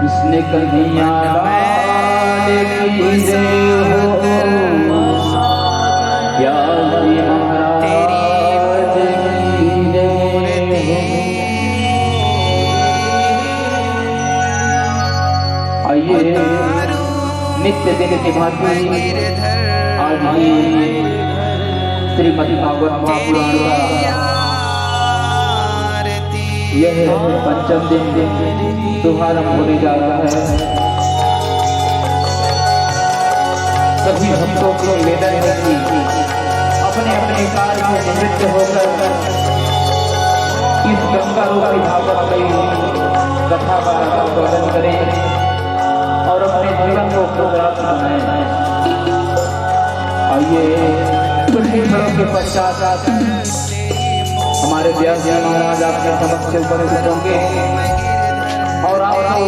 कृष्ण कन्हैया लाल की जय हो, व्यास जी महाराज की जय हो। आइए नित्य दिन की भांति आज भी श्रीमद् भागवत महापुराण का यह पंचम दिन शुभारंभ होने जा रहा है। सभी भक्तों को निवेदन है कि अपने अपने कार्य में निवृत्त होकर इस गंगा रूपी भागवत की कथा का आस्वादन करें और अपने जीवन को कृतार्थ बनाएं। आइए कुछ ही क्षणों के पश्चात हमारे व्यास जी महाराज आपके समक्ष उपस्थित होंगे और आपको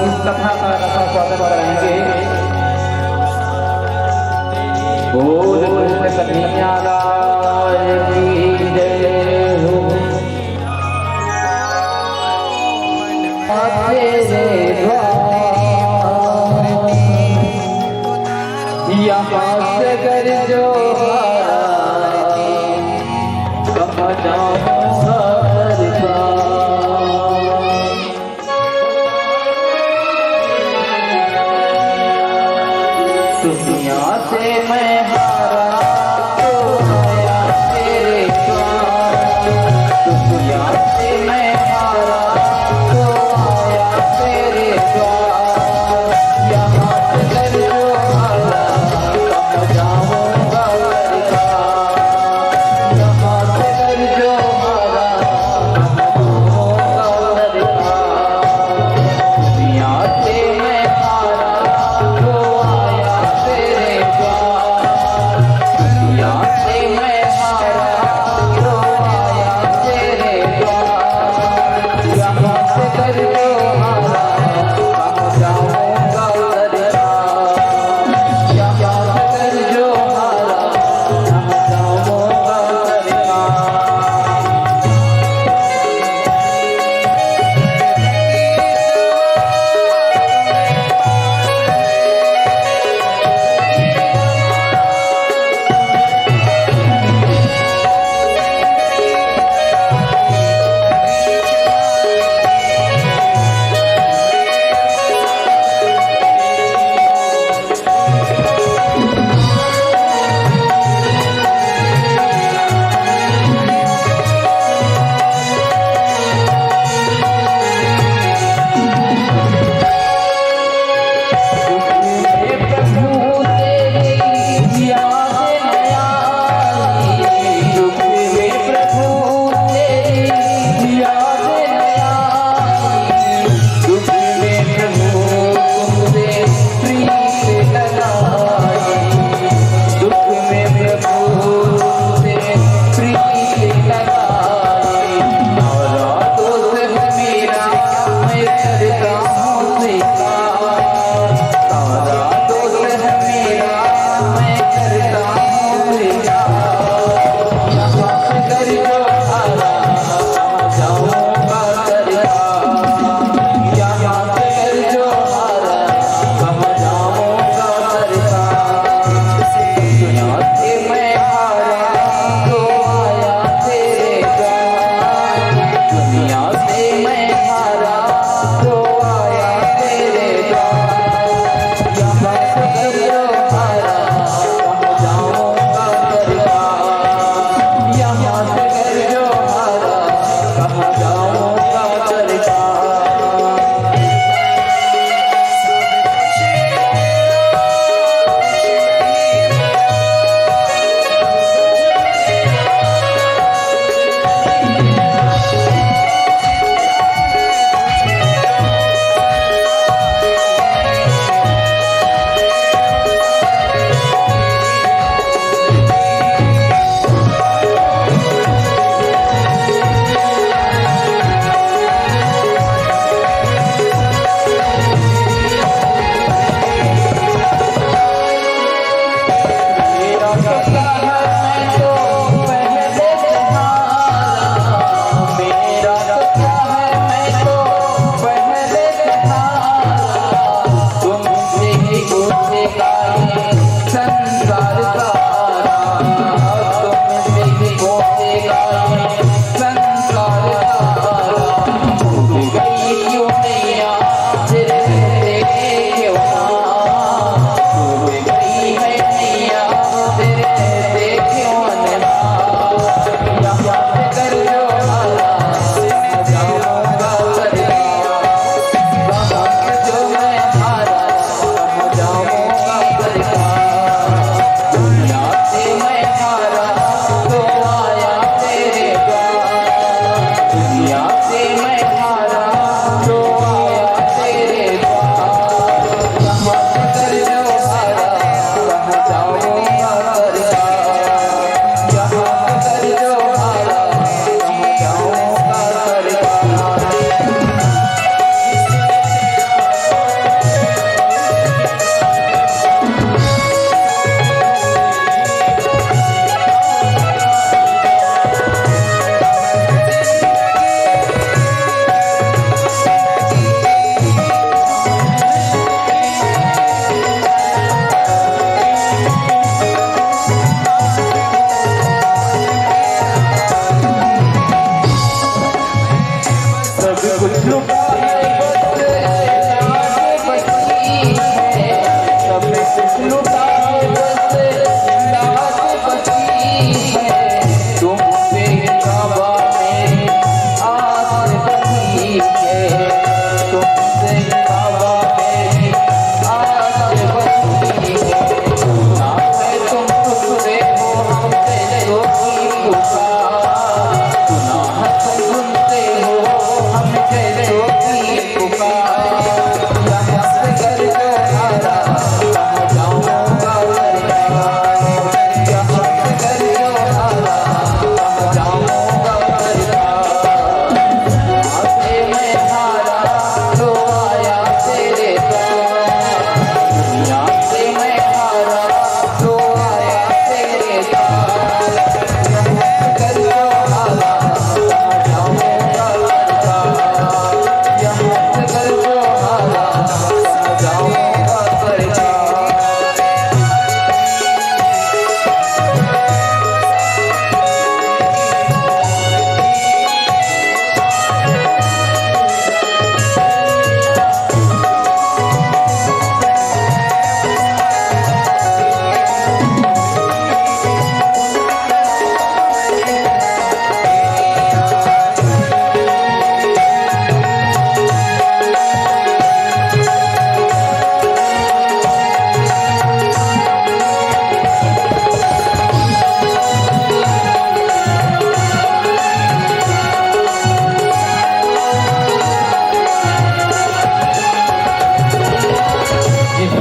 इस कथा का आस्वादन कराएंगे। बोल कृष्ण कन्हैया लाल की जय हो। यहाँ से कर जो दुनिया से मैं हारा तो आया तेरे द्वार, दुनिया से मैं हारा तो आया तेरे द्वार। यहाँ से जो हारा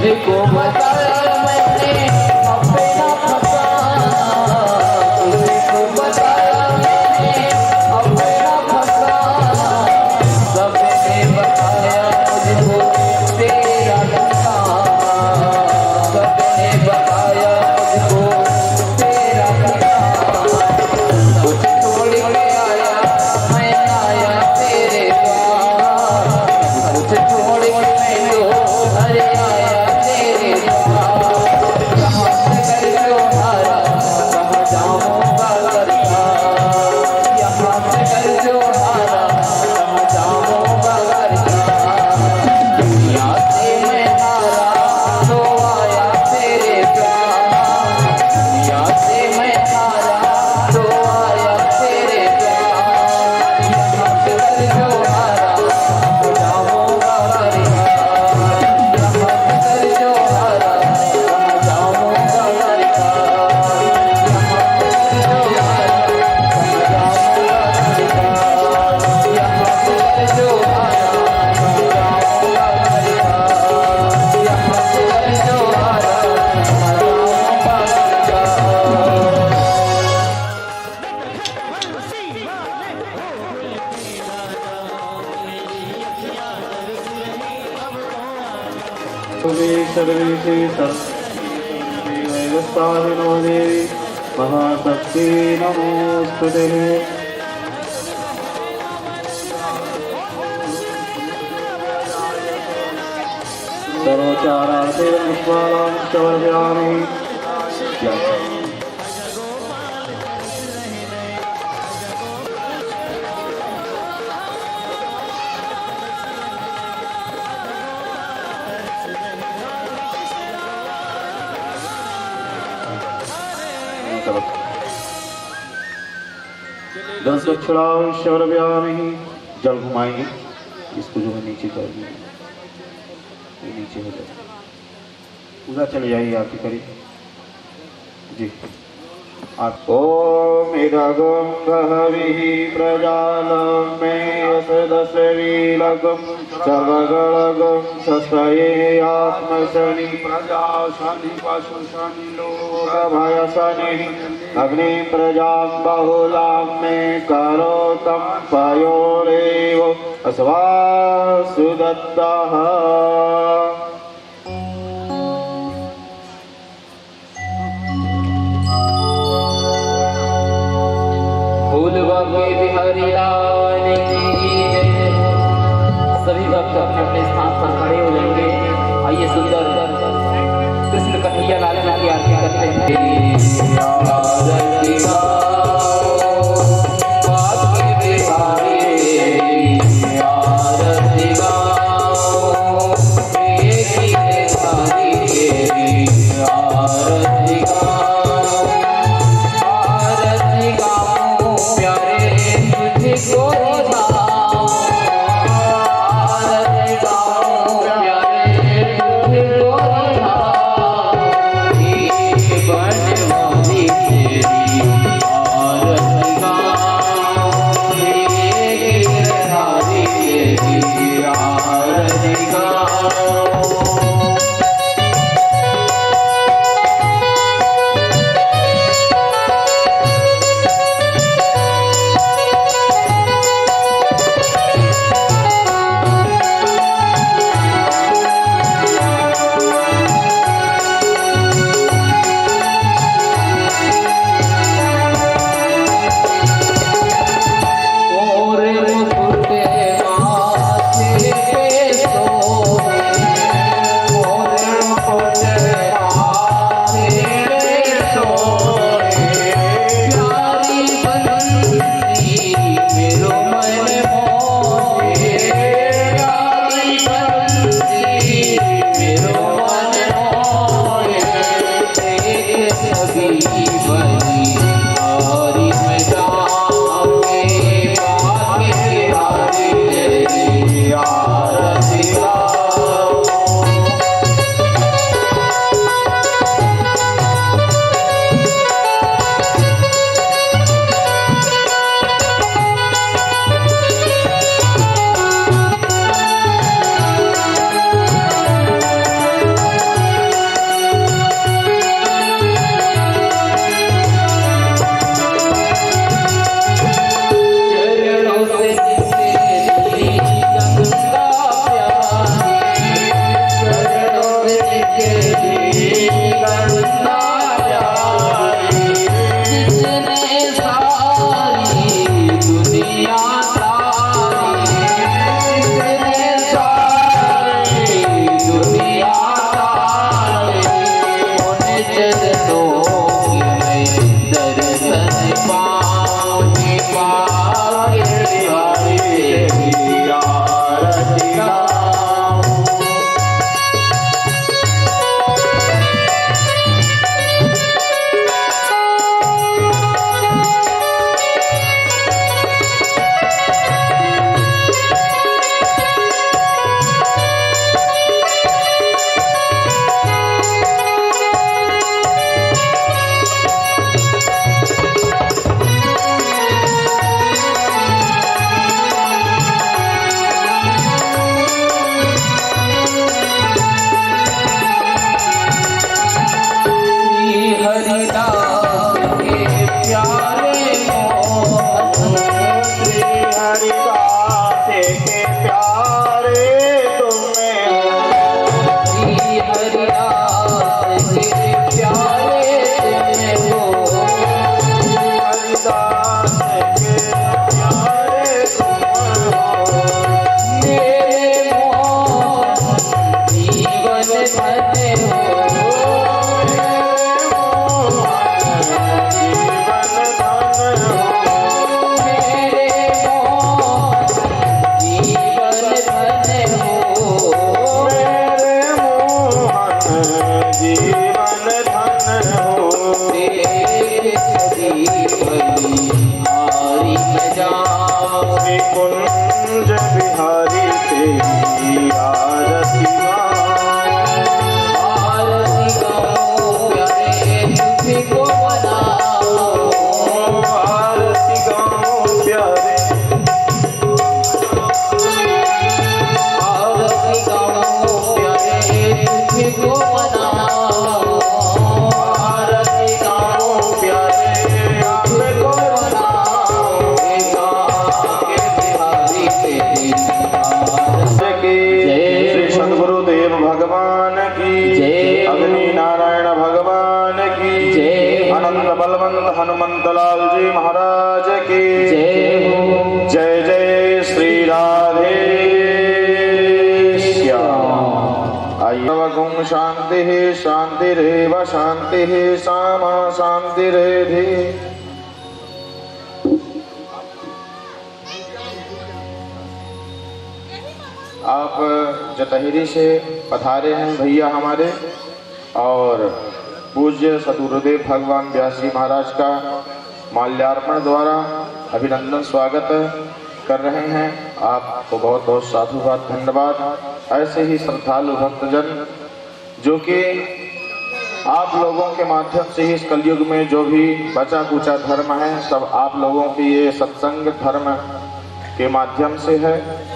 तुझको बताया मैंने अपना फसाना, तुझको बताया मैंने अपना फसाना, सबने बताया मुझको तेरा ठिकाना, सबने बताया मुझको तेरा ठिकाना। कुछ छोड़ के आया मैं आया तेरे पास, कुछ छोड़ के मैं तो अरे आया तेरे पास। कहाँ से कर जो हारा कहाँ जाऊँगा करता, यहाँ से कर जो हारा कहाँ जाऊँगा करता। दुनिया से मैं हारा तो आया तेरे पास, दुनिया से मैं हारा तो आया तेरे पास। यहाँ से कर जो हारा कहाँ जाऊँगा करता, यहाँ से कर जो हारा कहाँ जाऊँगा करता, यहाँ से कर जो हारा कहाँ जाऊँगा करता, यहाँ से कर जो हारा कहाँ जाऊँगा करता, यहाँ से कर जो हारा कहाँ जाऊँगा सर्वेशाधिनो देवी महाशक्ति नमोस्तुते। सर्वोच्चारार्थे पुष्पाणां समर्पयामि। दस दक्षिणां समर्पयामि। जल घुमाएंगे इसको, जो है नीचे कर दिए, ये नीचे हो जाए, पूरा चले जाइए आपकी करीब जी। आप ओम इदगम गहविः प्रजालं मे यसदस्वीलगम सर्वगणगम सस्ये आत्मशनि प्रजा शनि पशु शनि लोक भय शनि अग्नि प्रजां बहुलां मे करोतं पयोरेव अस्वासु दत्तः। फूलवा के बिहारी लाल की जय। सभी भक्त अपने अपने स्थान पर खड़े हो जाएंगे। आइए सुंदर कृष्ण कन्हैया लाल की आरती करते हैं। आरती गाओ बाकी बिहारी, आरती गाओ मेरी बिहारी तेरी, आरती गाओ, आरती गाओ प्यारे तुझको रिझाऊं, आरती गाओ प्यारे तुझको रिझाऊं। एक बनवारी तेरी आरती हनुमंतलाल जी महाराज की जय जय श्री राधे श्याम। आइए शांति शांतिरेव शांति सामा शांतिरेधि। आप जटहिरी से पधारे हैं भैया हमारे, और पूज्य सतगुरुदेव भगवान व्यास जी महाराज का माल्यार्पण द्वारा अभिनंदन स्वागत कर रहे हैं। आपको बहुत बहुत साधुवाद धन्यवाद। ऐसे ही श्रद्धालु भक्तजन जो कि आप लोगों के माध्यम से ही इस कलयुग में जो भी बचा कुचा धर्म है सब आप लोगों के ये सत्संग धर्म के माध्यम से है।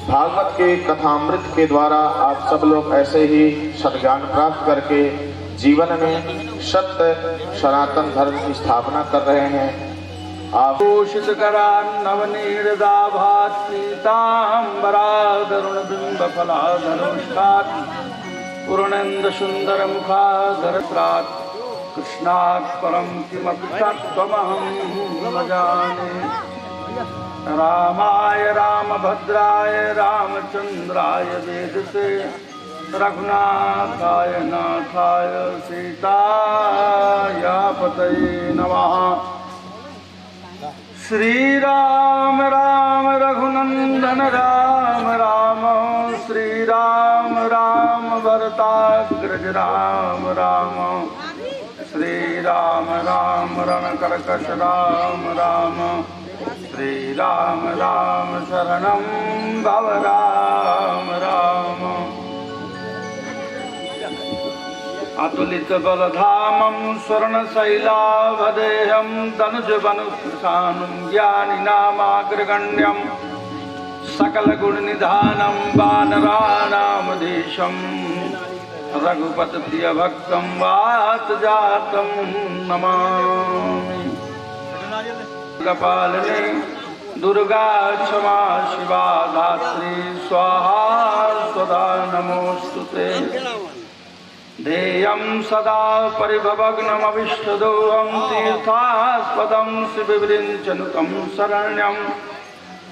भागवत के कथामृत के द्वारा आप सब लोग ऐसे ही सद्ज्ञान प्राप्त करके जीवन में सत्य सनातन धर्म की स्थापना कर रहे हैं। आप घोषित करान्नवनीरदाभात पीताम्बराधरुण बिंब फलाधनुष्ठात् पूर्णेन्दु सुंदर मुखाधरत्रात् कृष्णात् परम किमपि तत्त्वमहं न जाने। रामाय रामभद्राय रामचंद्राय वेदसे रघुनाथाय नाथाय सीताया पतये नमः। श्री राम राम रघुनंदन राम राम श्री राम राम भरताग्रज राम राम श्री राम राम रणकर्कश राम राम श्री राम राम शरणं भव राम राम। अतुलित बलधामं स्वर्णशैलाभदेहं तनुजवनुसानं ज्ञानिनामाग्रगण्यं सकलगुणनिधानं वानराणामधीशं रघुपतिप्रियभक्तं वातजातं नमामि। कपालिनी दुर्गा क्षमा शिवा धात्री स्वाहा स्वधा नमोस्तुते। ध्येयं सदा परिभवग्नमविष्टदोहं तीर्थास्पदं शिवविरिञ्चनुतं शरण्यं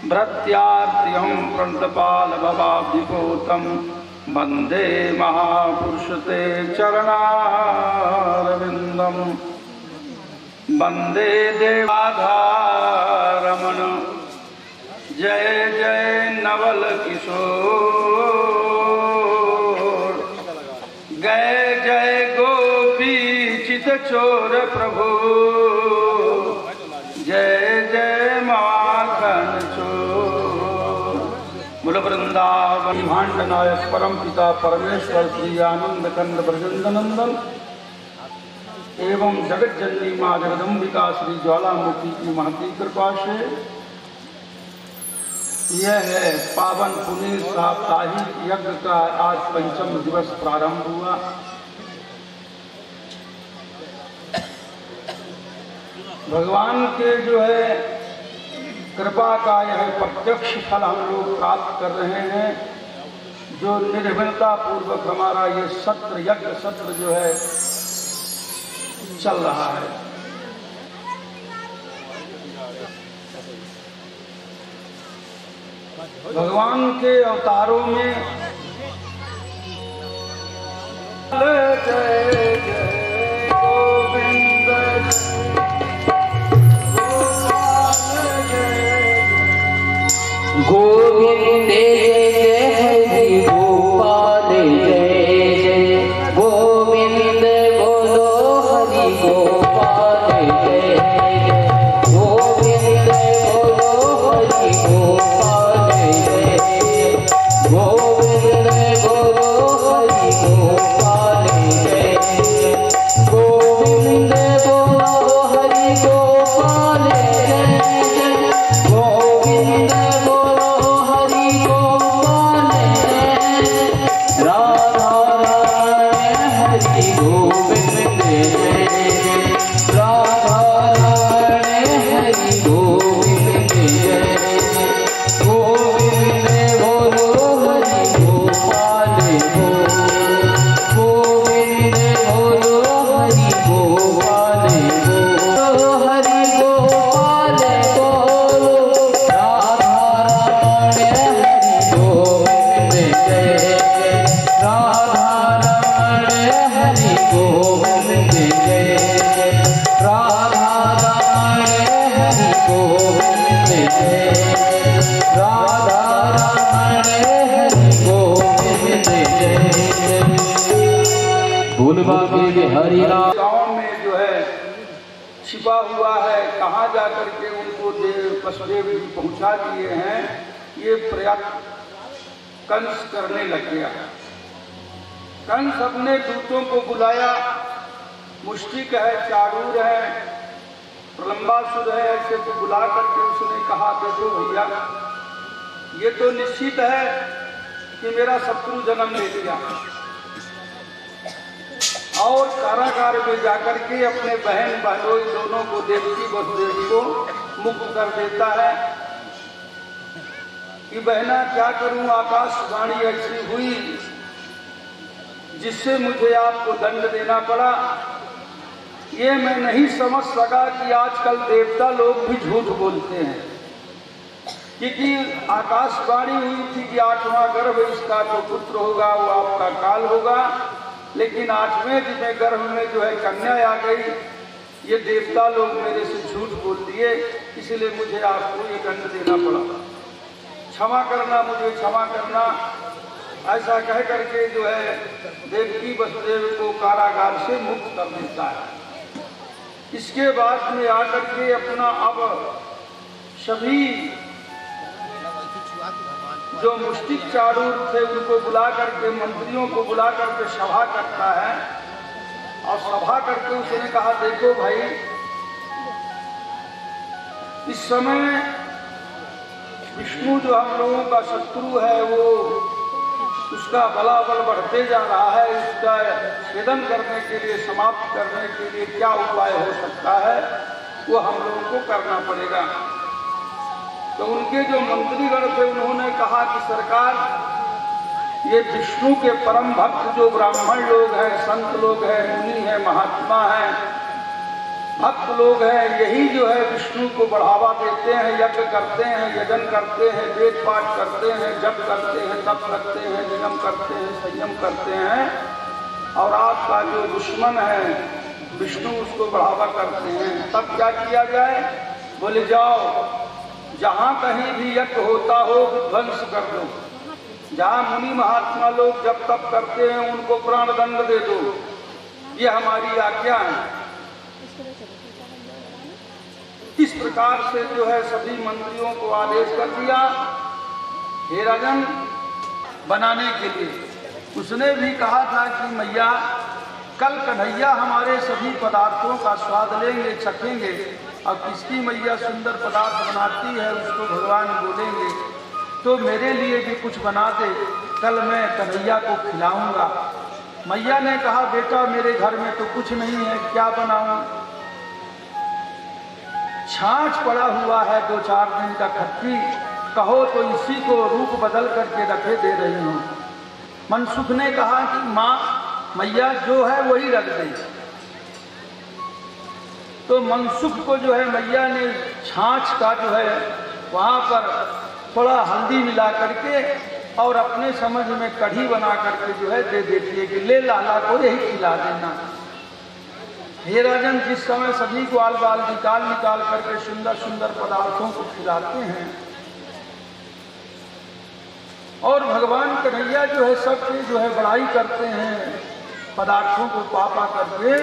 भृत्यार्तिहं प्रणतपालभवाब्धिपोतं वन्दे महापुरुषते चरणारविन्दं वन्दे देवाधारमण जय जय नवल किशोर जय जय गोपी चित चोर प्रभु जय जय माखन चोर। बोल वृंदावन भांड नायक परम पिता परमेश्वर श्री आनंद कंद ब्रजंदनंदन एवं जगत जननी माँ जगदम्बिका श्री ज्वालामुखी की महती कृपा से यह है पावन पुनीत साप्ताहिक यज्ञ का आज पंचम दिवस प्रारंभ हुआ। भगवान के जो है कृपा का यह प्रत्यक्ष फल हम लोग प्राप्त कर रहे हैं। जो निर्भरता पूर्वक हमारा ये सत्र यज्ञ सत्र जो है चल रहा है। भगवान के अवतारों में जय जय गोविंद गोविंद जय हरि गोपाल जय जय गोविंद बोलो हरि गोपाल जय जय गोविंद बोलो हरि गोपाल गोविंद बोलो हरि गोपाल जय गोविंद बोलो हरि गोपाल जय गोविंद बोलो हरि गोपाल राधा रानी हरि गोविंद राधा रानी हरि गोविंद गोविंद बोलो हरि गोपाल गोविंद बोलो हरि गोपाल हरि गोपाल बोलो राधा रानी हरि गोविंद राधा रानी हरि गोविंद राधा रानी हरि गोविंद राधा रानी हरि गोविंद बोल बाबे हरि राम। गांव में जो है छिपा हुआ है, कहाँ जाकर के उनको वसुदेव जी पहुंचा दिए हैं, ये प्रयास कंस करने लग गया। कंस अपने दूतों को बुलाया, मुष्टिक है, चारूर है, प्रलंबासुर है, ऐसे को बुला करके उसने कहा देखो भैया ये तो निश्चित है कि मेरा शत्रु जन्म ले लिया और कारागार में जाकर के अपने बहन बहनोई दोनों को देवकी वसुदेव को मुक्त कर देता है कि बहना क्या करूं, आकाशवाणी ऐसी हुई जिससे मुझे आपको दंड देना पड़ा। ये मैं नहीं समझ सका कि आजकल देवता लोग भी झूठ बोलते हैं, क्योंकि आकाशवाणी हुई थी कि 8वां गर्भ इसका जो पुत्र होगा वो आपका काल होगा, लेकिन 8वें दिन गर्भ में जो है कन्या आ गई। ये देवता लोग मेरे से झूठ बोल दिए, इसलिए मुझे आपको ये दंड देना पड़ा। क्षमा करना, मुझे क्षमा करना। ऐसा कह करके जो है देवकी वसुदेव को कारागार से मुक्त कर देता है। इसके बाद में आकर के अपना अब सभी जो मुष्टिक चारूर थे उनको बुला करके, मंत्रियों को बुला करके सभा करता है और सभा करके उसने कहा देखो भाई इस समय विष्णु जो हम लोगों का शत्रु है वो उसका बलाबल बढ़ते जा रहा है। उसका छेदन करने के लिए, समाप्त करने के लिए क्या उपाय हो सकता है वो हम लोगों को करना पड़ेगा। तो उनके जो मंत्रीगण थे उन्होंने कहा कि सरकार ये विष्णु के परम भक्त जो ब्राह्मण लोग हैं, संत लोग हैं, मुनि हैं, महात्मा हैं, भक्त लोग हैं, यही जो है विष्णु को बढ़ावा देते हैं, यज्ञ करते हैं, यजन करते हैं, वेद पाठ करते हैं, जप करते हैं, तप करते हैं, नियम करते हैं, संयम करते हैं। और आपका जो दुश्मन है विष्णु उसको बढ़ावा करते हैं। तब क्या किया जाए? बोले जाओ जहाँ कहीं भी यज्ञ होता हो ध्वंस कर दो, जहाँ मुनि महात्मा लोग जब तप करते हैं उनको प्राण दंड दे दो, ये हमारी आज्ञा है। इस प्रकार से जो है सभी मंत्रियों को आदेश कर दिया हे राजन बनाने के लिए। उसने भी कहा था कि मैया कल कन्हैया हमारे सभी पदार्थों का स्वाद लेंगे, चखेंगे, और किसकी मैया सुंदर पदार्थ बनाती है उसको भगवान बोलेंगे तो मेरे लिए भी कुछ बना दे, कल मैं कन्हैया को खिलाऊंगा। मैया ने कहा बेटा मेरे घर में तो कुछ नहीं है, क्या बनाऊं? छाछ पड़ा हुआ है 2-4 दिन का खट्टी, कहो तो इसी को रूप बदल करके रखे दे रही हूँ। मनसुख ने कहा कि माँ मैया जो है वही रख दे। तो मनसुख को जो है मैया ने छाछ का जो है वहाँ पर थोड़ा हल्दी मिला करके और अपने समझ में कढ़ी बना करके जो है दे देती है कि ले लाला को यही खिला देना। हे राजन जिस समय सभी ग्वाल बाल निकाल करके सुंदर सुंदर पदार्थों को खिलाते हैं और भगवान कन्हैया जो है सबकी जो है बड़ाई करते हैं पदार्थों को पा करके,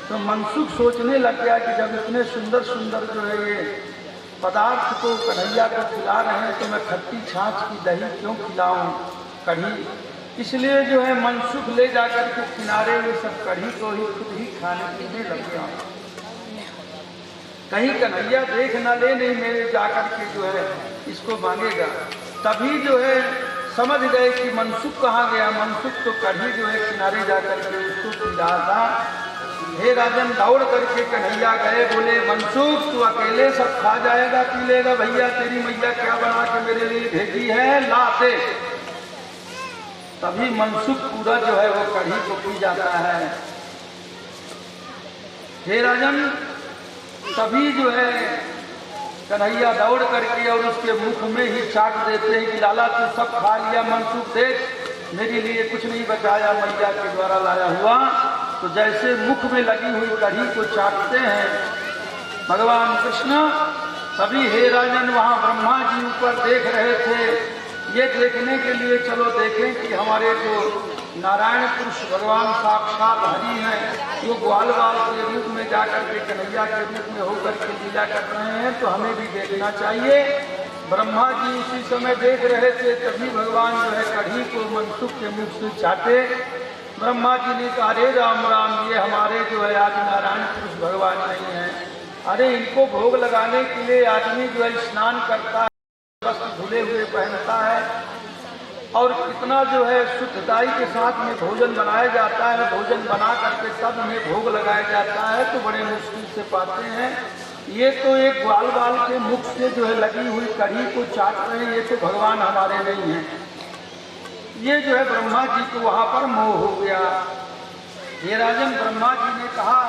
तो मनसुख सोचने लग गया कि जब इतने सुंदर सुंदर जो है ये पदार्थ को कन्हैया को खिला रहे हैं तो मैं खट्टी छाछ की दही क्यों खिलाऊं, कढ़ी। इसलिए जो है मनसुख ले जाकर के किनारे में सब कढ़ी को ही खुद ही खाने पीने लग गया। कहीं कन्हैया देख न ले, नहीं मेरे जाकर के जो है इसको मांगेगा। तभी जो है समझ गए कि मनसुख कहाँ गया। मनसुख तो कढ़ी जो है किनारे जाकर के उसको खिला था। हे राजन दौड़ करके कन्हैया गए, बोले मनसुख तू अकेले सब खा जाएगा, पी लेगा? भैया तेरी मैया क्या बना के मेरे लिए भेजी है, ला दे। तभी मनसुख पूरा जो है वो कढ़ी को पी जाता है। हे राजन तभी जो है कन्हैया दौड़ करके और उसके मुख में ही चाट देते हैं कि लाला तू सब खा लिया, मनसुख देख मेरे लिए कुछ नहीं बचाया मैया के द्वारा लाया हुआ। तो जैसे मुख में लगी हुई कढ़ी को चाटते हैं भगवान कृष्ण, तभी हे राजन वहाँ ब्रह्मा जी ऊपर देख रहे थे। ये देखने के लिए चलो देखें कि हमारे जो नारायण पुरुष भगवान साक्षात हरि हैं वो ग्वाल बाल के रूप में जाकर के कन्हैया के रूप में होकर के लीला कर रहे हैं, तो हमें भी देखना चाहिए। ब्रह्मा जी उसी समय देख रहे थे, तभी भगवान जो है कढ़ी को मनसुख के मुख से चाटे। ब्रह्मा जी ने कहा अरे राम राम, ये हमारे जो है आज नारायण पुरुष भगवान नहीं है। अरे इनको भोग लगाने के लिए आदमी जो है स्नान करता है, वस्त्र धुले हुए पहनता है और कितना जो है शुद्धताई के साथ में भोजन बनाया जाता है। भोजन बना करके तब उन्हें भोग लगाया जाता है तो बड़े मुश्किल से पाते हैं। ये तो एक ग्वाल बाल के मुख से जो है लगी हुई कढ़ी को चाट रहे हैं, ये तो भगवान हमारे नहीं हैं। ये जो है ब्रह्मा जी को वहाँ पर मोह हो गया। ये राजन ब्रह्मा जी ने कहा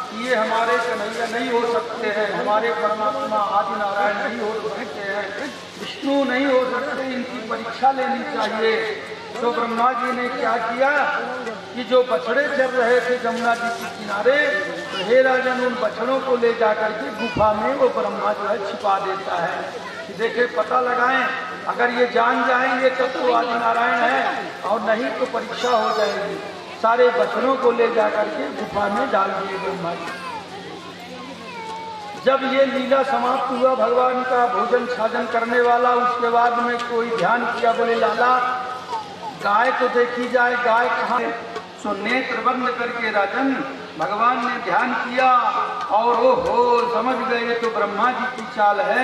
कि ये हमारे कन्हैया नहीं हो सकते हैं, हमारे परमात्मा आदि नारायण नहीं हो सकते हैं, विष्णु नहीं हो सकते, इनकी परीक्षा लेनी चाहिए। तो ब्रह्मा जी ने क्या किया कि जो बछड़े चल रहे थे जमुना जी के किनारे, तो हे राजन उन बछड़ों को ले जाकर के गुफा में वो ब्रह्मा जो है छिपा देता है कि देखे पता लगाएं, अगर ये जान जाएंगे तब तो आदि नारायण है और नहीं तो परीक्षा हो जाएगी। सारे बछड़ों को ले जाकर के गुफा में डाल दिए ब्रह्मा जी। जब ये लीला समाप्त हुआ भगवान का भोजन साधन करने वाला, उसके बाद में कोई ध्यान किया, बोले लाला गाय तो देखी जाए, गाय कहाँ है? सो नेत्र बंद करके राजन भगवान ने ध्यान किया और ओ हो समझ गए तो ब्रह्मा जी की चाल है।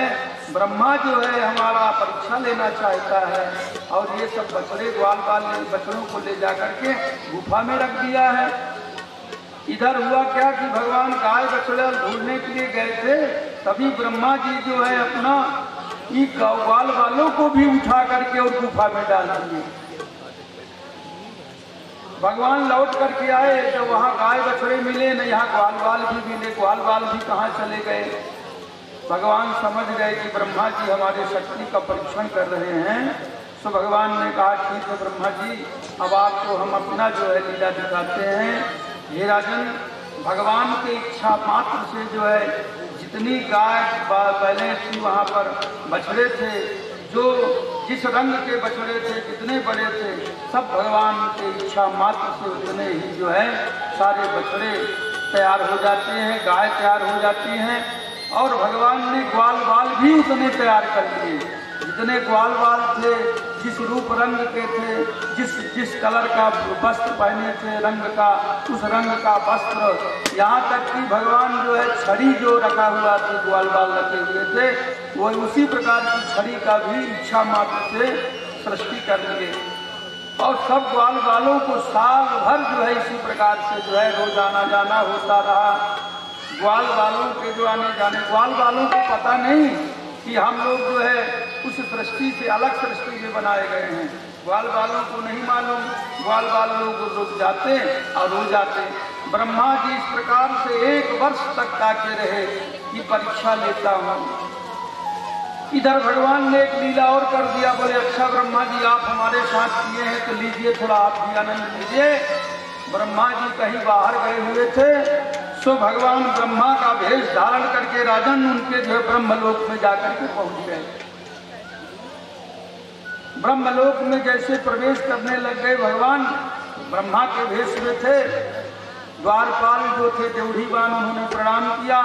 ब्रह्मा जो है हमारा परीक्षा लेना चाहता है और ये सब बछड़े ग्वाल बाल बछड़ों को ले जाकर के गुफा में रख दिया है। इधर हुआ क्या कि भगवान गाय बछड़ा ढूंढने के लिए गए थे, तभी ब्रह्मा जी जो है अपना ग्वाल बालों को भी उठा करके और गुफा में डाल दिए। भगवान लौट करके आए, जब वहाँ गाय बछड़े मिले न यहाँ ग्वाल बाल भी मिले, ग्वाल बाल भी कहाँ चले गए। भगवान समझ गए कि ब्रह्मा जी हमारे शक्ति का परीक्षण कर रहे हैं। तो भगवान ने कहा ठीक है ब्रह्मा जी, अब आपको हम अपना जो है लीला दिखाते हैं। हे राजन, भगवान की इच्छा मात्र से जो है जितनी गाय पहले थी वहाँ पर बछड़े थे, जो जिस रंग के बछड़े थे, जितने बड़े थे, सब भगवान की इच्छा मात्र से उतने ही जो है सारे बछड़े तैयार हो जाते हैं, गाय तैयार हो जाती हैं। और भगवान ने ग्वाल बाल भी उतने तैयार कर लिए, जितने ग्वाल बाल थे, जिस रूप रंग के थे, जिस कलर का वस्त्र पहने थे रंग का, उस रंग का वस्त्र, यहाँ तक कि भगवान जो है छड़ी जो रखा हुआ था, ग्वाल बाल रखे हुए थे, वो उसी प्रकार की छड़ी का भी इच्छा मात्र से सृष्टि कर लिए। और सब ग्वाल बालों को साल भर जो है इसी प्रकार से जो है रोज आना जाना होता रहा। ग्वाल बालों के जो आने जाने, ग्वाल बालों को पता नहीं कि हम लोग जो है उस सृष्टि से अलग सृष्टि में बनाए गए हैं। ग्वाल बालों को नहीं मालूम, ग्वाल बाल लोग रुक जाते और रो जाते। ब्रह्मा जी इस प्रकार से 1 वर्ष तक ताके रहे कि परीक्षा लेता हूँ। इधर भगवान ने एक लीला और कर दिया, बोले अच्छा ब्रह्मा जी आप हमारे साथ किए हैं तो लीजिए, थोड़ा आप भी आनंद लीजिए। ब्रह्मा जी कहीं बाहर गए हुए थे, सो भगवान ब्रह्मा का भेष धारण करके राजन उनके जो है ब्रह्मलोक में जाकर के पहुंच गए। ब्रह्मलोक में जैसे प्रवेश करने लग गए, भगवान ब्रह्मा के भेष में थे। द्वारपाल जो थे देवढ़ीवान, उन्होंने प्रणाम किया।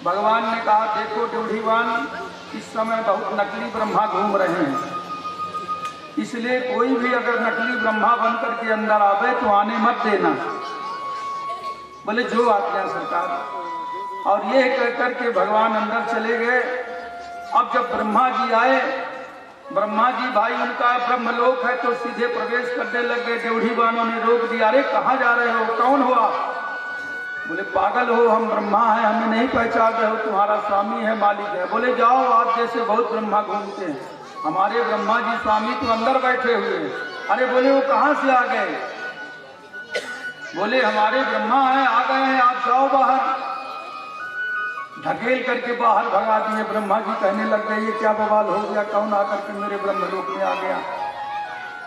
भगवान ने कहा देखो देवढ़ीवान, इस समय बहुत नकली ब्रह्मा घूम रहे हैं, इसलिए कोई भी अगर नकली ब्रह्मा बनकर के अंदर आवे तो आने मत देना। बोले जो आज्ञा सरकार। और ये कहकर के भगवान अंदर चले गए। अब जब ब्रह्मा जी आए, ब्रह्मा जी भाई उनका ब्रह्मलोक है तो सीधे प्रवेश करने लग गए। देवढ़ीवानों ने रोक दिया, अरे कहाँ जा रहे हो, कौन हो आप? बोले पागल हो, हम ब्रह्मा हैं, हमें नहीं पहचान रहे हो, तुम्हारा स्वामी है, मालिक है। बोले जाओ, आप जैसे बहुत ब्रह्मा घूमते हैं, हमारे ब्रह्मा जी स्वामी तो अंदर बैठे हुए हैं। अरे बोले वो कहाँ से आ गए? बोले हमारे ब्रह्मा हैं, आ गए हैं, आप जाओ बाहर। ढकेल करके बाहर भगा दिए। ब्रह्मा जी कहने लग गए ये क्या बवाल हो गया, कौन आकर के मेरे ब्रह्मलोक में आ गया।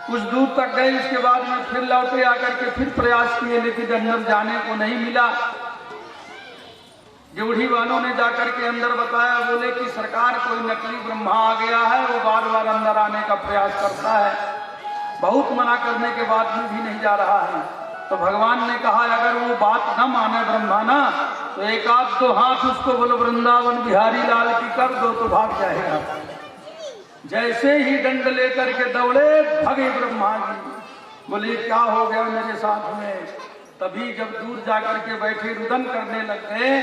कुछ दूर तक गए, इसके बाद में फिर लौटे आकर के फिर प्रयास किए, लेकिन अंदर जाने को नहीं मिला। देवढ़ीवानों ने जाकर के अंदर बताया, बोले कि सरकार कोई नकली ब्रह्मा आ गया है, वो बार बार अंदर आने का प्रयास करता है, बहुत मना करने के बाद भी नहीं जा रहा है। तो भगवान ने कहा अगर वो बात न माने ब्रह्मा ना, तो 1-2 हाथ उसको बोलो वृंदावन बिहारी लाल की कर दो तो भाग जाएगा। जैसे ही दंड लेकर के दौड़े भगे ब्रह्मा जी। बोले क्या हो गया मेरे साथ में? तभी जब दूर जाकर के बैठे रुदन करने लग गए,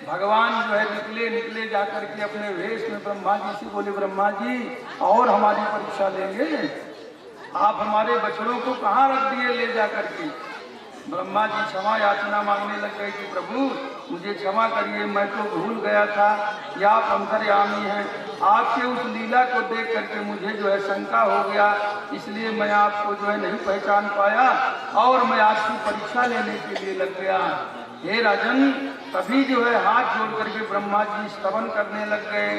भगवान जो है निकले जाकर के अपने वेश में ब्रह्मा जी से बोले ब्रह्मा जी और हमारी परीक्षा लेंगे? आप हमारे बछड़ों को कहाँ रख दिए ले जाकर के? ब्रह्मा जी क्षमा याचना मांगने लग गए कि प्रभु मुझे क्षमा करिए, मैं तो भूल गया था कि आप अंतर्यामी हैं। आपके उस लीला को देख करके मुझे जो है शंका हो गया, इसलिए मैं आपको जो है नहीं पहचान पाया और मैं आपकी परीक्षा लेने के लिए लग गया। हे राजन, तभी जो है हाथ जोड़ करके ब्रह्मा जी स्तवन करने लग गए।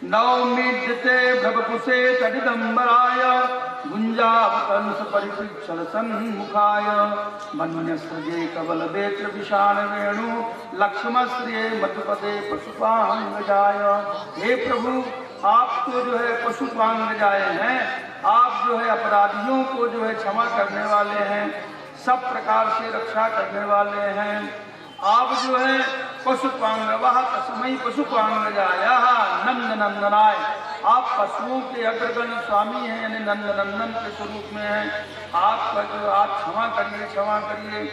नवमीद्यते भवपुषे तदिदंबराय गुंजावतंस परिपृक्षण सन्मुखाय मन्यस्रजे कबल बेत्र विषाण वेणु लक्ष्मश्रिये मधुपदे पशुपांगजाय। हे प्रभु, आप तो जो है पशुपांगजाय हैं, आप जो है अपराधियों को जो है क्षमा करने वाले हैं, सब प्रकार से रक्षा करने वाले हैं। आप जो है पशुपांग तस्मै पशुपांगजाय नंद नंदनाय, आप पशुओं के अग्रगण्य स्वामी हैं, यानी नंद नंदन के स्वरूप में हैं। आपका जो आप क्षमा करिए।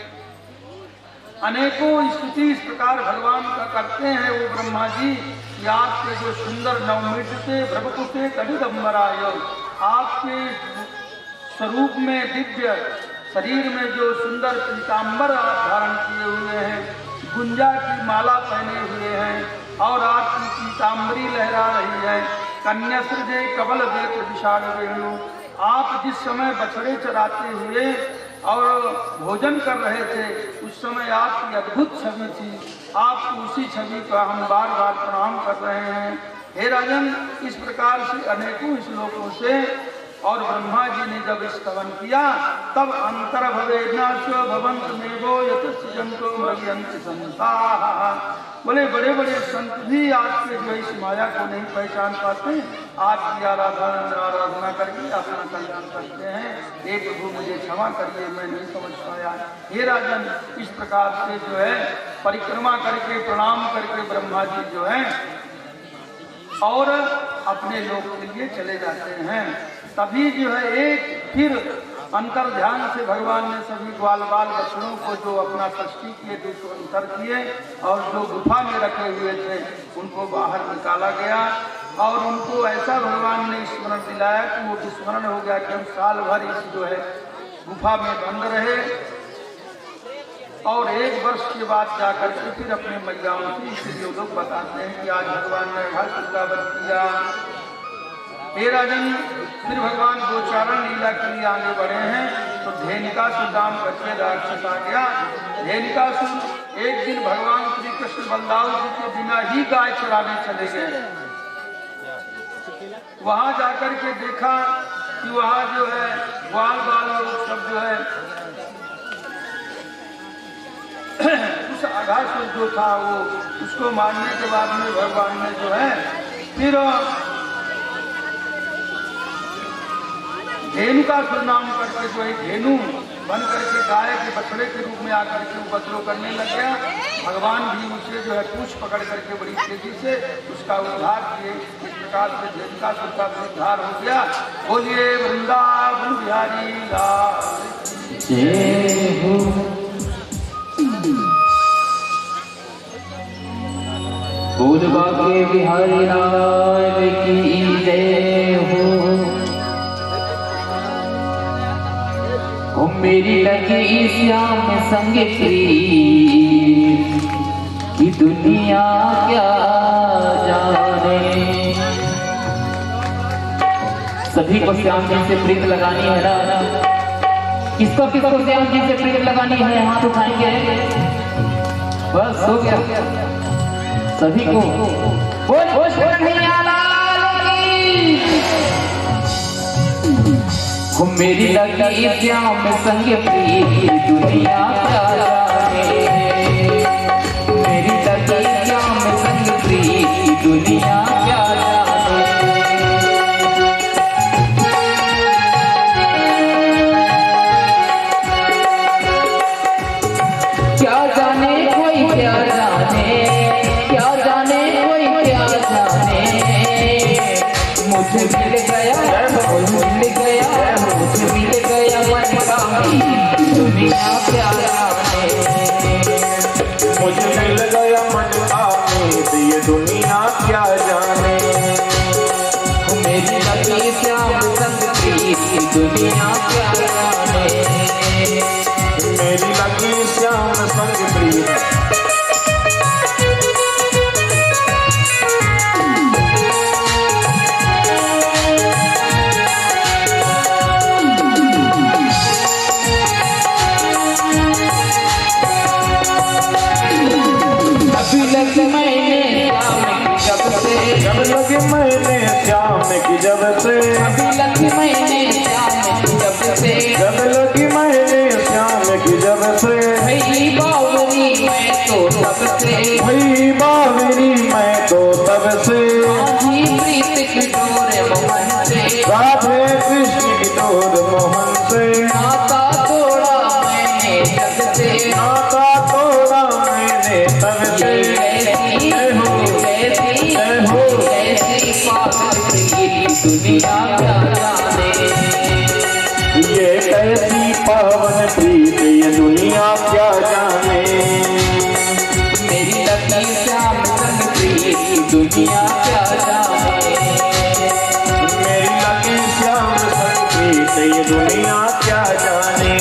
अनेकों स्तुति इस प्रकार भगवान का करते हैं वो ब्रह्मा जी कि आपके जो सुंदर नवमीद्यते भवपुषे तदिदंबराय, आपके स्वरूप में दिव्य शरीर में जो सुंदर पीताम्बर आप धारण किए हुए हैं, गुंजा की माला पहने हुए हैं और आपकी पीताम्बरी लहरा रही है। कन्यासृजे कबल देत्र विशाल वेणु, आप जिस समय बछड़े चराते हुए और भोजन कर रहे थे उस समय आपकी अद्भुत छवि थी। आपकी उसी छवि का हम बार बार प्रणाम कर रहे हैं। हे राजन, इस प्रकार से अनेकों श्लोकों से और ब्रह्मा जी ने जब स्तवन किया तब अंतर भवेनाश्व भवंत मेवो यतस्य जंतो मृगयन्ति संसाः। बोले बड़े बड़े संत भी आपके जो इस माया को नहीं पहचान पाते, आपकी आराधना करके अपना कल्याण करते हैं। हे प्रभु मुझे क्षमा करिए, मैं नहीं समझ पाया। हे राजन, इस प्रकार से जो है परिक्रमा करके प्रणाम करके ब्रह्मा जी जो है और अपने लोक के लिए चले जाते हैं। तभी जो है एक फिर अंतर ध्यान से भगवान ने सभी ग्वाल बाल बच्चों को जो अपना सृष्टि किए थे उसको अंतर किए और जो गुफा में रखे हुए थे उनको बाहर निकाला गया और उनको ऐसा भगवान ने स्मरण दिलाया कि वो विस्मरण हो गया कि हम साल भर इस जो है गुफा में बंद रहे और 1 वर्ष के बाद जाकर के फिर अपने महिलाओं से इसलिए लोग बताते हैं कि आज भगवान ने घर वृंदावन किया। हे राजन, फिर भगवान गोचारण लीला के लिए आगे बढ़े हैं तो धेनुकासुर नाम करके राक्षस आ गया। धेनुकासुर एक दिन भगवान श्री कृष्ण बलदाऊ जी के बिना ही गाय चराने चले गए। वहां जाकर के देखा कि वहां जो है ग्वाल बाल लोग सब जो है उस अघासुर जो था वो उसको मारने के बाद में भगवान ने जो है फिर धेनुकासुर नाम करके जो एक धेनु बन करके गाय के बछड़े के रूप में आकर के उपद्रव करने लग गया। भगवान भी उसे जो है पूछ पकड़ करके बड़ी तेजी से उसका उद्धार किए। इस प्रकार से धेनुकासुर का उद्धार हो गया। बोलिए वृंदावन बिहारी लाल जय हो। बोल बाके बिहारी लाल की जय हो। मेरी लगी श्याम संग प्रीत की दुनिया क्या जाने। सभी को श्याम जी से प्रीत लगानी है ना? किसको किसको श्याम जी से प्रीत लगानी है? हाथ उठाएंगे। बस हो गया सभी को। बोल कन्हैया लाल की। मेरी लगी श्याम संग प्रीत दुनिया क्या जाने। मेरी लगी श्याम संग प्रीत दुनिया क्या जाने। क्या जाने कोई क्या जाने, क्या जाने कोई क्या जाने। मुझे मिल गया मुझे मिल गया मुझे मिल गया मन का दुनिया क्या जाने। मुझे मिल गया मन का ये दुनिया क्या जाने। मेरी लगी श्याम संग प्रीत दुनिया क्या जाने। मेरी लगी श्याम संग प्रीत। जब लगी मैंने श्याम की जब से। अभी लगी मैंने श्याम की जब से। जब लगी मैंने श्याम की जब से। भई बावरी मैं तो तब से। भई बावरी मैं तो तब से। राधी प्रीत की डोर मोहन से। राधे कृष्ण की डोर मोहन से। नाता तोड़ा मैंने जब से। नाता तोड़ा मैंने तब से। दुनिया क्या जाने। ये कैसी पावन प्रीत ये दुनिया क्या जाने। मेरी लगी श्याम संग प्रीत दुनिया क्या जाने। मेरी लगी श्याम संग प्रीत ये दुनिया क्या जाने।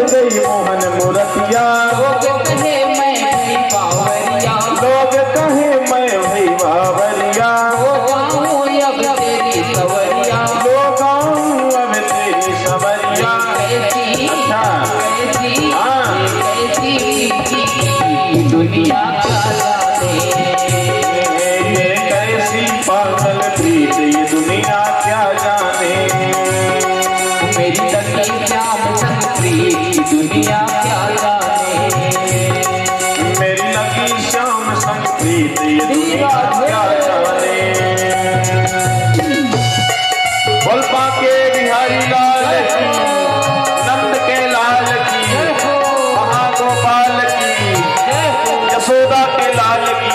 गई मोहन मूर्तिया, लोग कहे मैं भई बावरिया, लोग कहे मैं भई बावरिया, हो गाऊं अब तेरी सवरिया, लो गाऊं अब तेरी सवरिया। कैसी अच्छा कैसी हाँ। कैसी दुनिया का जाने, ये कैसी पागल प्रीत ये दुनिया क्या जाने, मेरी लगी श्याम संग प्रीत दुनिया क्या जाने, मेरी लगी श्याम संग प्रीत ये दुनिया क्या जाने। बोल पाके बिहारी लाल की, नंद के लाल की, महागोपाल की, यशोदा के लाल की।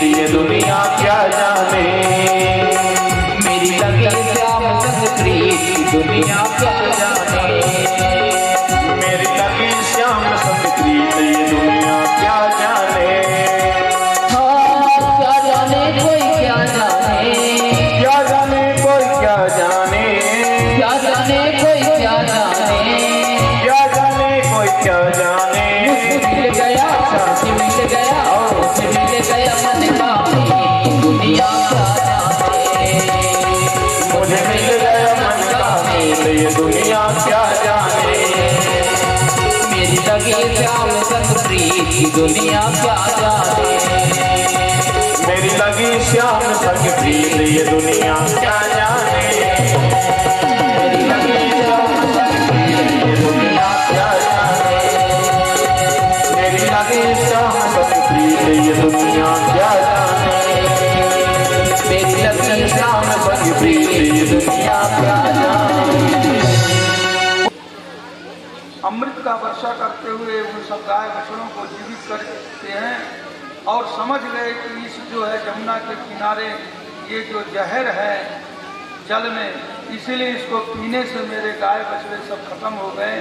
ये दुनिया क्या जाने, मेरी लगे श्याम संग प्रीत दुनिया क्या जाने, मेरी लगी श्याम संग प्रीत ये दुनिया क्या जाने। हाँ क्या जाने कोई क्या जाने, क्या जाने कोई क्या जाने, क्या जाने कोई क्या जाने, क्या जाने कोई क्या जाने। मिल गया साथी मिल गया मिल गया मन का दुनिया क्या जाने, मुझे मिल गया मन का मेल ये दुनिया क्या जाने, मेरी लगी श्याम संग प्रीत दुनिया क्या जाने, मेरी लगी श्याम संग प्रीत ये दुनिया क्या जाने, मेरी लगी श्याम संग प्रीत ये दुनिया क्या जाने, मेरी लगी श्याम संग प्रीत ये दुनिया क्या जाने, मेरी लगी श्याम संग प्रीत ये दुनिया क्या जाने। अमृत का वर्षा करते हुए उन सब गाय बछड़ों को जीवित करते हैं और समझ गए कि इस जो है जमुना के किनारे ये जो जहर है जल में, इसीलिए इसको पीने से मेरे गाय बछड़े सब खत्म हो गए।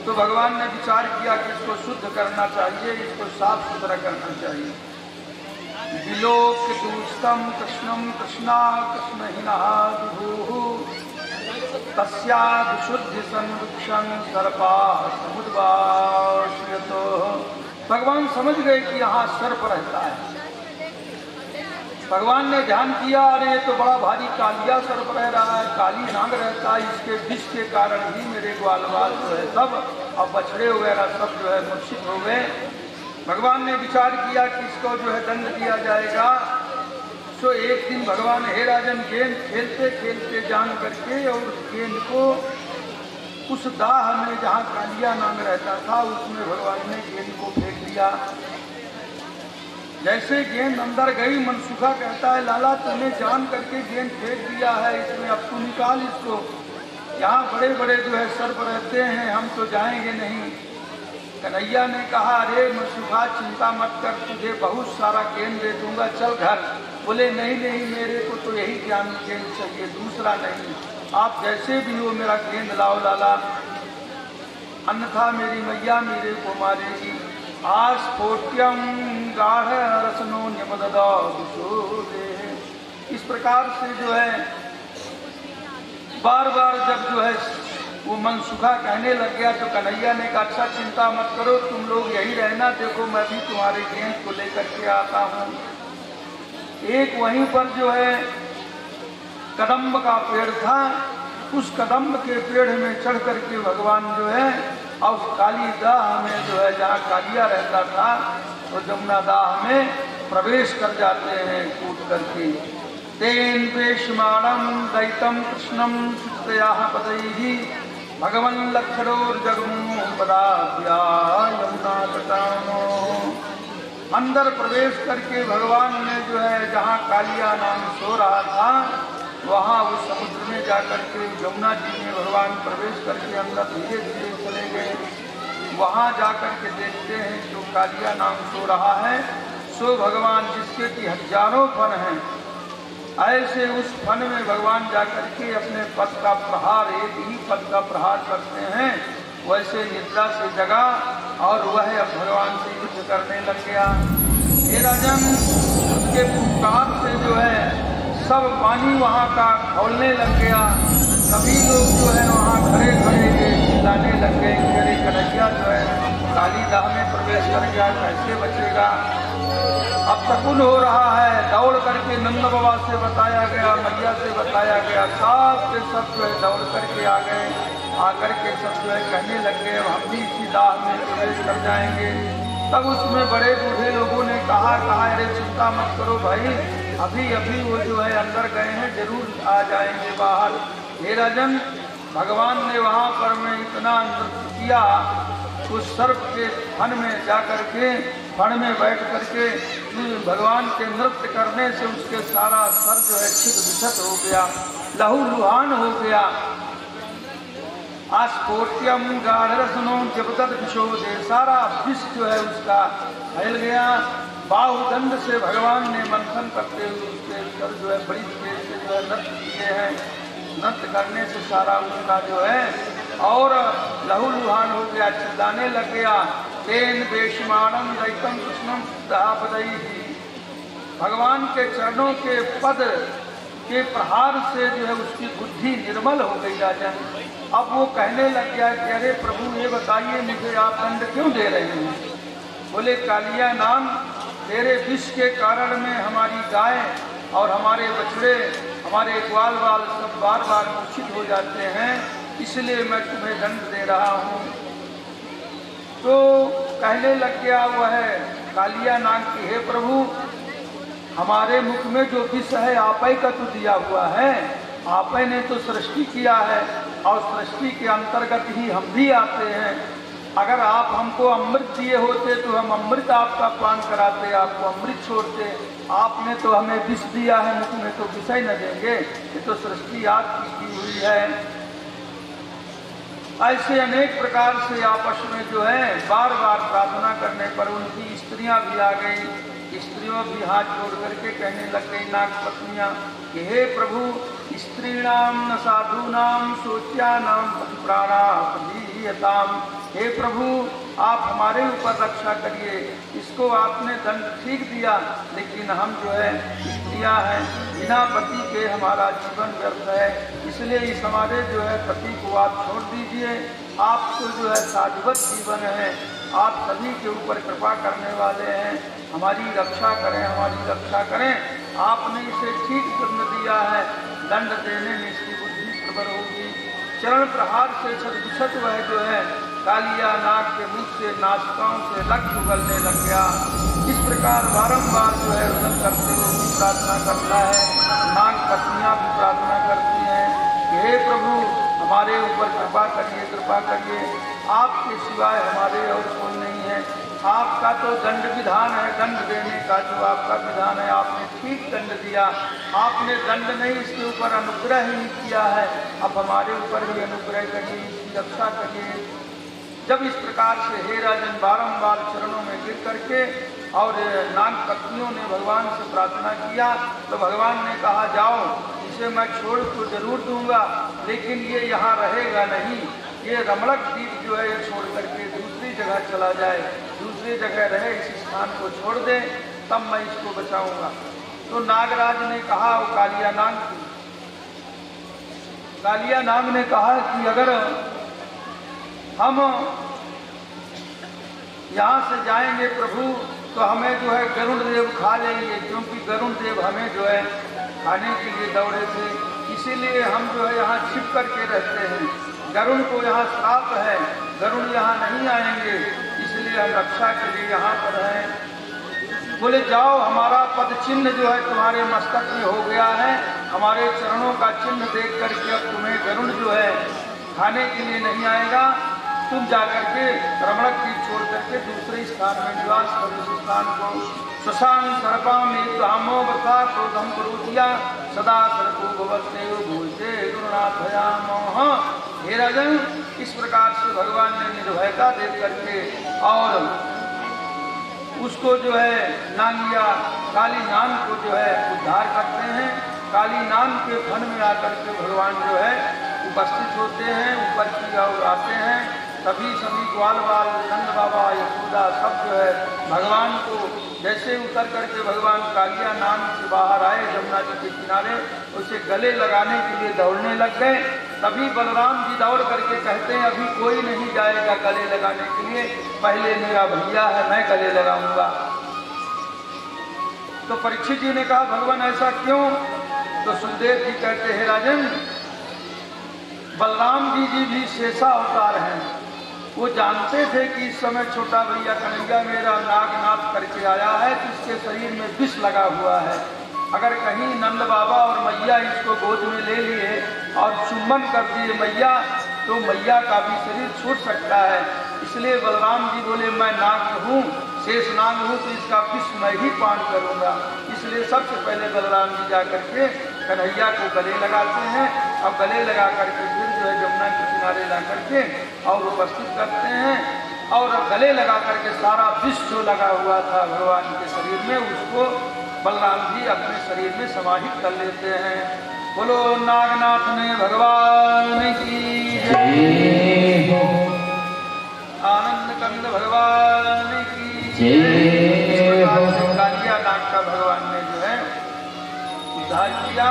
तो भगवान ने विचार किया कि इसको शुद्ध करना चाहिए, इसको साफ सुथरा करना चाहिए। विलोक दूषितम कृष्णम कृष्णा कृष्णहीनः विभुः तस्याद शुद्धि संरक्षण सर्पा समुद्वाश्यतो। भगवान समझ गए कि यहाँ सर्प रहता है। भगवान ने ध्यान किया, अरे ये तो बड़ा भारी कालिया सर्प रह रहा है, काली नाग रहता है, इसके विष के कारण ही मेरे ग्वाल बाल जो है सब और बछड़े वगैरह सब जो है मूर्छित हो गए। भगवान ने विचार किया कि इसको जो है दंड दिया जाएगा। तो एक दिन भगवान हे राजन गेंद खेलते खेलते जान करके और गेंद को उस दाह में जहाँ कालिया नाग रहता था उसमें भगवान ने गेंद को फेंक दिया। जैसे गेंद अंदर गई, मनसुखा कहता है लाला तूने जान करके गेंद फेंक दिया है, इसमें अब तू निकाल इसको। यहाँ बड़े बड़े जो है सर्प रहते हैं, हम तो जाएंगे नहीं। कन्हैया ने कहा अरे मनसुखा चिंता मत कर, तुझे बहुत सारा गेंद दे दूंगा, चल घर। बोले नहीं नहीं, मेरे को तो यही ज्ञान गेंद चाहिए, दूसरा नहीं। आप जैसे भी हो मेरा गेंद लाओ लाला, अन्यथा मेरी मैया मेरे को मारेगी। आस्फोट्यम गाढ़ रसनो न्यमददा विशोदे। इस प्रकार से जो है बार बार जब जो है वो मनसुखा कहने लग गया तो कन्हैया ने कहा अच्छा चिंता मत करो, तुम लोग यही रहना, देखो मैं भी तुम्हारे गेंद को लेकर के आता हूँ। एक वहीं पर जो है कदम्ब का पेड़ था, उस कदम्ब के पेड़ में चढ़ करके भगवान जो है और काली दाह में जो है जहाँ कालिया रहता था वो जमुना दाह में प्रवेश कर जाते हैं कूद करके। तेन वेशमाणम दैतम कृष्णम सुतयाः पदैहि भगवन् लक्षणोर्जगमु पदाभ्या यमुना तटानो। अंदर प्रवेश करके भगवान ने जो है जहाँ कालिया नाम सो रहा था वहाँ उस समुद्र में जाकर के यमुना जी में भगवान प्रवेश करके अंदर धीरे धीरे चले गए। वहाँ जाकर के देखते हैं जो कालिया नाम सो रहा है सो भगवान जिसके कि हजारों फन हैं, ऐसे उस फन में भगवान जाकर के अपने पद का प्रहार, एक ही पद का प्रहार करते हैं। वैसे निद्रा से जगा और वह अब भगवान से युद्ध करने लग गया। हे राजन, उसके पुकार से जो है सब पानी वहाँ का खौलने लग गया। सभी लोग जो है वहाँ खड़े खड़े चिल्लाने लग गए कि अरे कन्हैया जो है काली दाह में प्रवेश कर गया, कैसे बचेगा। अब शकुन हो रहा है, दौड़ करके नंद बाबा से बताया गया, मैया से बताया गया, सब के सब जो है दौड़ करके आ गए। आकर के सब जो है कहने लग गए हम भी इसी दाह में प्रवेश कर जाएंगे। तब उसमें बड़े बूढ़े लोगों ने कहा अरे चिंता मत करो भाई, अभी अभी वो जो है अंदर गए हैं, जरूर आ जाएंगे बाहर। हे राजन, भगवान ने वहाँ पर में इतना नृत्य किया, उस सर्प के फन में जा करके फन में बैठ करके भगवान के नृत्य करने से उसके सारा सर जो है छिद विछत हो गया, लहू लुहान हो गया। आस्फोट्यम गाढ़रसनो जबदत विशोदे, सारा विष जो है उसका फैल गया। बाहुदंड से भगवान ने मंथन करते हुए उसके सर जो है बड़ी तेज से जो है नृत्य किए हैं। नृत्य करने से सारा उसका जो है और लहू लुहान हो गया, चिल्लाने लग गया। तेन वेशमाणम दैतम कृष्णम सुतयाः। भगवान के चरणों के पद के प्रहार से जो है उसकी बुद्धि निर्मल हो गई राजन। अब वो कहने लग गया कि अरे प्रभु ये बताइए मुझे आप दंड क्यों दे रहे हैं। बोले कालिया नाम, तेरे विष के कारण में हमारी गाय और हमारे बछड़े, हमारे ग्वाल बाल सब बार बार मूर्छित हो जाते हैं, इसलिए मैं तुम्हें दंड दे रहा हूँ। तो कहने लग गया वह कालिया नाग की हे प्रभु, हमारे मुख में जो विष है आप ही का तो दिया हुआ है, आप ही ने तो सृष्टि किया है और सृष्टि के अंतर्गत ही हम भी आते हैं। अगर आप हमको अमृत दिए होते तो हम अमृत आपका पान कराते, आपको अमृत छोड़ते। आपने तो हमें विष दिया है, मुख में तो विष ही न देंगे, ये तो सृष्टि आपकी की हुई है। ऐसे अनेक प्रकार से आपस में जो है बार बार प्रार्थना करने पर उनकी स्त्रियां भी आ गई। स्त्रियों भी हाथ जोड़ करके कहने लग गई नाग पत्नियां कि हे प्रभु, स्त्रीणाम न साधूनाम शोच्यानाम प्राणा प्रदीयताम। हे प्रभु, आप हमारे ऊपर रक्षा करिए। इसको आपने दंड ठीक दिया, लेकिन हम जो है स्त्रियां हैं, बिना पति के हमारा जीवन व्यर्थ है, इसलिए इस हमारे जो है पति को आप छोड़ दीजिए। आपको जो है साधुवत जीवन है, आप सभी के ऊपर कृपा करने वाले हैं, हमारी रक्षा करें, हमारी रक्षा करें। आपने इसे ठीक दंड दिया है, दंड देने में इसकी बुद्धि प्रबल होगी। चरण प्रहार से छत वह जो है कालिया नाग के मुख से नासिकाओं से रक्त उगलने लग गया। इस प्रकार बारंबार जो है रुदन करते हुए भी प्रार्थना करता है। नाग पत्नियां भी प्रार्थना करती हैं कि हे प्रभु, हमारे ऊपर कृपा करिए, कृपा करिए, आपके सिवाय हमारे और कोई नहीं है। आपका तो दंड विधान है, दंड देने का जो आपका विधान है, आपने ठीक दंड दिया। आपने दंड नहीं, इसके ऊपर अनुग्रह ही किया है, अब हमारे ऊपर भी अनुग्रह करिए, इसकी रक्षा करिए। जब इस प्रकार से हे राजन बारंबार चरणों में गिर करके और नाग पत्नियों ने भगवान से प्रार्थना किया तो भगवान ने कहा जाओ, इसे मैं छोड़ तो जरूर दूंगा, लेकिन ये यहाँ रहेगा नहीं। ये रमणक द्वीप जो है ये छोड़ करके दूसरी जगह चला जाए, दूसरी जगह रहे, इस स्थान को छोड़ दे, तब मैं इसको बचाऊंगा। तो नागराज ने कहा, वो कालिया नाग ने कहा कि अगर हम यहाँ से जाएंगे प्रभु तो हमें जो है गरुड़ देव खा लेंगे, क्योंकि गरुड़ देव हमें जो है खाने के लिए दौड़े थे, इसीलिए हम जो है यहाँ छिप करके रहते हैं। गरुड़ को यहाँ श्राप है, गरुड़ यहाँ नहीं आएंगे, इसलिए हम रक्षा के लिए यहाँ पर हैं। बोले जाओ, हमारा पद चिन्ह जो है तुम्हारे मस्तक में हो गया है, हमारे चरणों का चिन्ह देख करके अब तुम्हें गरुड़ जो है खाने के लिए नहीं आएगा। तुम जाकर के रमणक की छोड़ करके दूसरे स्थान में निवास करो। इस स्थान को श्मशान सर्पाम धामो वृथा क्रोधम करोतिया सदा सर्पो भवते भूते गुरुनाथयामः। हे राजन, इस प्रकार से भगवान ने निर्भयता दे करके और उसको जो है नांगिया काली नान को जो है उद्धार करते हैं। काली नान के फन में आकर के भगवान जो है उपस्थित होते हैं, ऊपर की ओर आते हैं। सभी ग्वाल बाल नंद बाबा यशोदा सब जो है भगवान को जैसे उतर करके भगवान कालिया नाम से बाहर आए यमुना जी के किनारे, उसे गले लगाने के लिए दौड़ने लग गए। तभी बलराम जी दौड़ करके कहते हैं अभी कोई नहीं जाएगा गले लगाने के लिए, पहले मेरा भैया है, मैं गले लगाऊंगा। तो परीक्षित जी ने कहा भगवान ऐसा क्यों? तो सुखदेव जी कहते हैं राजन, बलराम जी भी शेषा अवतार हैं, वो जानते थे कि इस समय छोटा भैया कन्हैया मेरा नाग नाप करके आया है, तो इसके शरीर में विष लगा हुआ है। अगर कहीं नंद बाबा और मैया इसको गोद में ले लिए और चुम्बन कर दिए मैया, तो मैया का भी शरीर छूट सकता है। इसलिए बलराम जी बोले मैं नाग हूँ, शेष नाग हूँ, तो इसका विष मैं ही पान करूँगा। इसलिए सबसे पहले बलराम जी जा करके कन्हैया को गले लगाते हैं। अब गले लगा करके फिर जो है यमुना के किनारे ला करके और उपस्थित करते हैं, और गले लगा करके सारा विष जो लगा हुआ था भगवान के शरीर में, उसको बलराम जी अपने शरीर में समाहित कर लेते हैं। बोलो नागनाथ ने भगवान की जय, आनंद कंद भगवान की जय। कालिया नाग का भगवान ने जो है उद्धार किया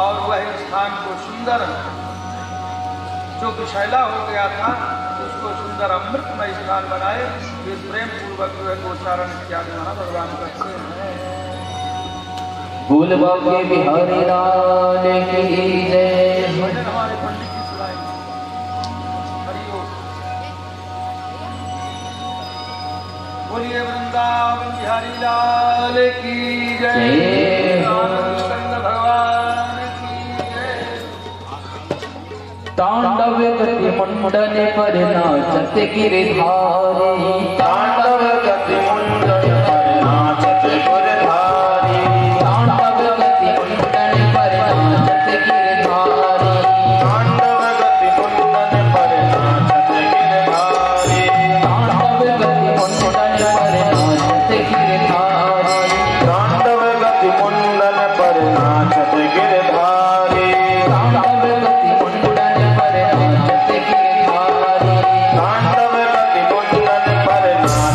और वह स्थान को सुंदर, जो विषैला हो गया था उसको सुंदर अमृतमय स्थान बनाए। ये प्रेम पूर्वक जो है गोचारण इत्यादि वहाँ भगवान करते हैं। बोल बाबे बिहारी लाल की जय। भजन हमारे पंडित जी सुनाएंगे। हरिओम। बोलिए वृंदावन बिहारी लाल की जय। आनंद कंद भगवान की जय। तांडव गति मुंडन पर नाचत गिरधारी, तांडव गति मुंडन पर नाचत गिरधारी, तांडव गति मुंडन पर नाचत गिरधारी, तांडव गति मुंडन पर नाचत गिरधारी, तांडव गति मुंडन पर नाचत गिरधारी, तांडव गति मुंडन पर नाचत गिरधारी, तांडव गति मुंडन पर नाचत गिरधारी, तांडव गति मुंडन पर नाचत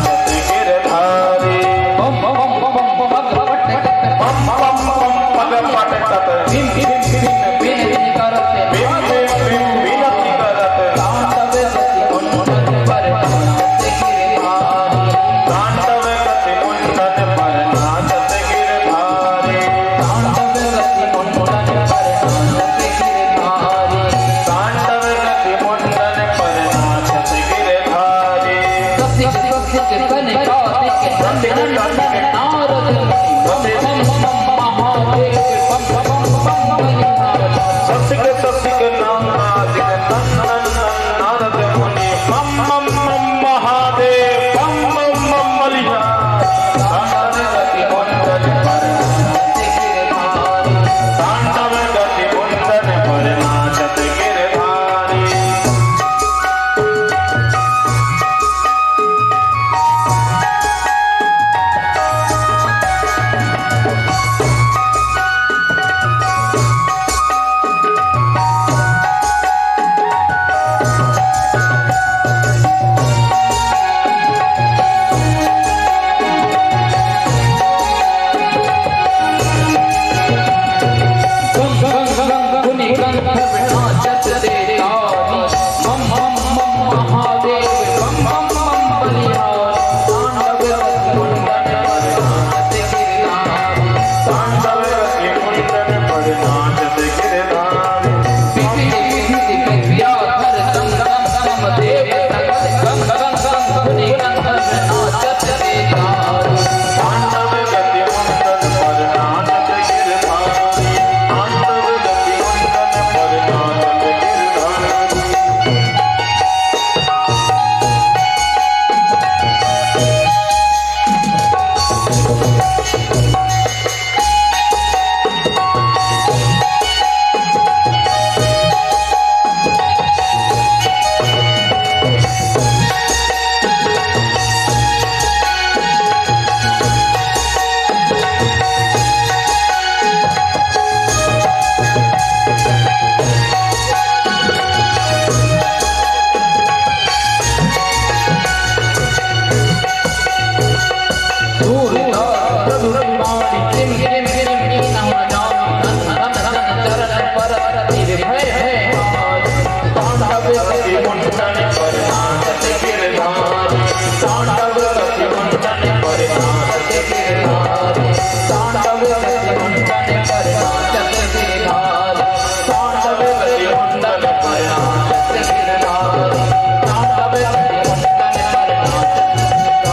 कति मुंडन पर नाचत गिरधारी, तांडव कति मुंडन पर नाचत गिरधारी, तांडव कति मुंडन पर नाचत गिरधारी, तांडव कति मुंडन पर नाचत गिरधारी, तांडव कति मुंडन पर नाचत गिरधारी,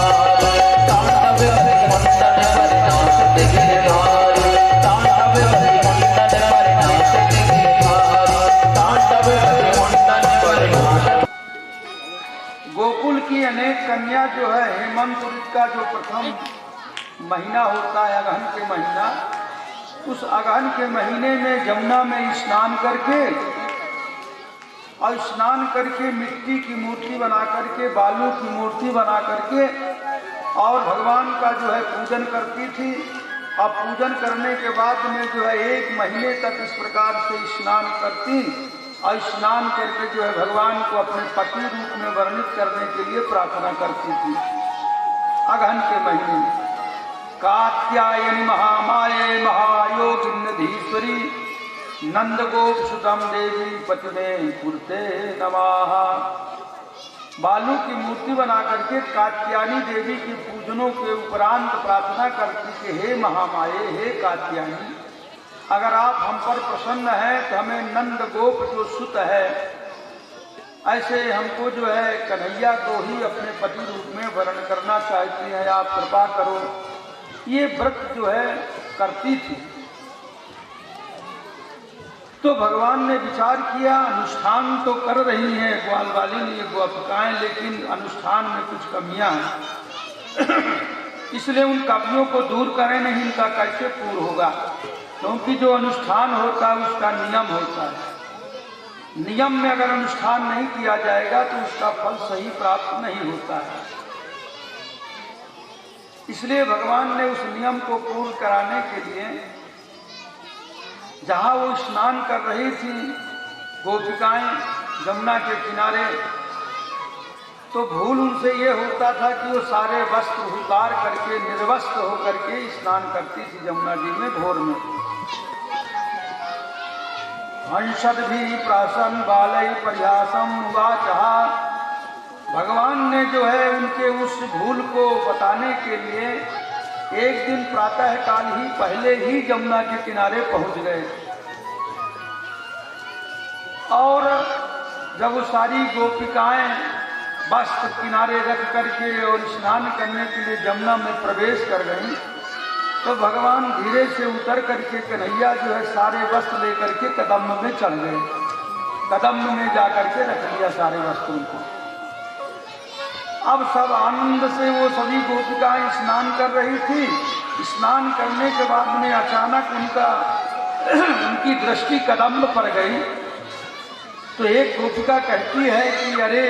तांडव कति मुंडन पर नाचत गिरधारी, तांडव कति मुंडन पर नाचत गिरधारी, तांडव कति मुंडन पर नाचत। गोकुल की अनेक कन्या जो है हेमंत ऋतु का जो प्रथम महीना होता है अगहन के महीना, उस अगहन के महीने में जमुना में स्नान करके और स्नान करके मिट्टी की मूर्ति बना करके, बालू की मूर्ति बना करके और भगवान का जो है पूजन करती थी। अब पूजन करने के बाद में जो है 1 महीने तक इस प्रकार से स्नान करती और स्नान करके जो है भगवान को अपने पति रूप में वर्णित करने के लिए प्रार्थना करती थी अगहन के महीने में। कात्यायनी महामाये महायोगिन्नधीश्वरी नंद गोप सुतम देवी पतिमे कुरते नमः। बालू की मूर्ति बना करके कात्यायनी देवी के पूजनों के उपरांत प्रार्थना करती कि हे महामाये, हे कात्यायनी, अगर आप हम पर प्रसन्न हैं तो हमें नंद गोप जो सुत है ऐसे हमको जो है कन्हैया को ही अपने पति रूप में वर्ण करना चाहती हैं, आप कृपा करो। ये व्रत जो है करती थी। तो भगवान ने विचार किया, अनुष्ठान तो कर रही हैं ग्वाल वाली ने ये गोपिकाएं, लेकिन अनुष्ठान में कुछ कमियां हैं इसलिए उन कमियों को दूर करें, नहीं इनका कैसे पूर्ण होगा। क्योंकि जो अनुष्ठान होता है उसका नियम होता है, नियम में अगर अनुष्ठान नहीं किया जाएगा तो उसका फल सही प्राप्त नहीं होता है। इसलिए भगवान ने उस नियम को पूर्ण कराने के लिए जहां वो स्नान कर रही थी गोपिकाएं जमुना के किनारे, तो भूल उनसे ये होता था कि वो सारे वस्त्र उतार करके निर्वस्त्र होकर के स्नान करती थी जमुना जी में भोर में। हंसद भी प्रासन बालई परिहासम वाचहा। भगवान ने जो है उनके उस भूल को बताने के लिए एक दिन प्रातः काल ही पहले ही जमुना के किनारे पहुंच गए और जब वो सारी गोपिकाएं वस्त्र किनारे रख करके और स्नान करने के लिए जमुना में प्रवेश कर गई, तो भगवान धीरे से उतर करके कन्हैया जो है सारे वस्त्र लेकर के कदम्ब में चढ़ गए। कदम्ब में जाकर के रख लिया सारे वस्त्रों को। अब सब आनंद से वो सभी गोपिकाएं स्नान कर रही थी। स्नान करने के बाद में अचानक उनकी दृष्टि कदम्ब पर गई। तो एक गोपिका कहती है कि अरे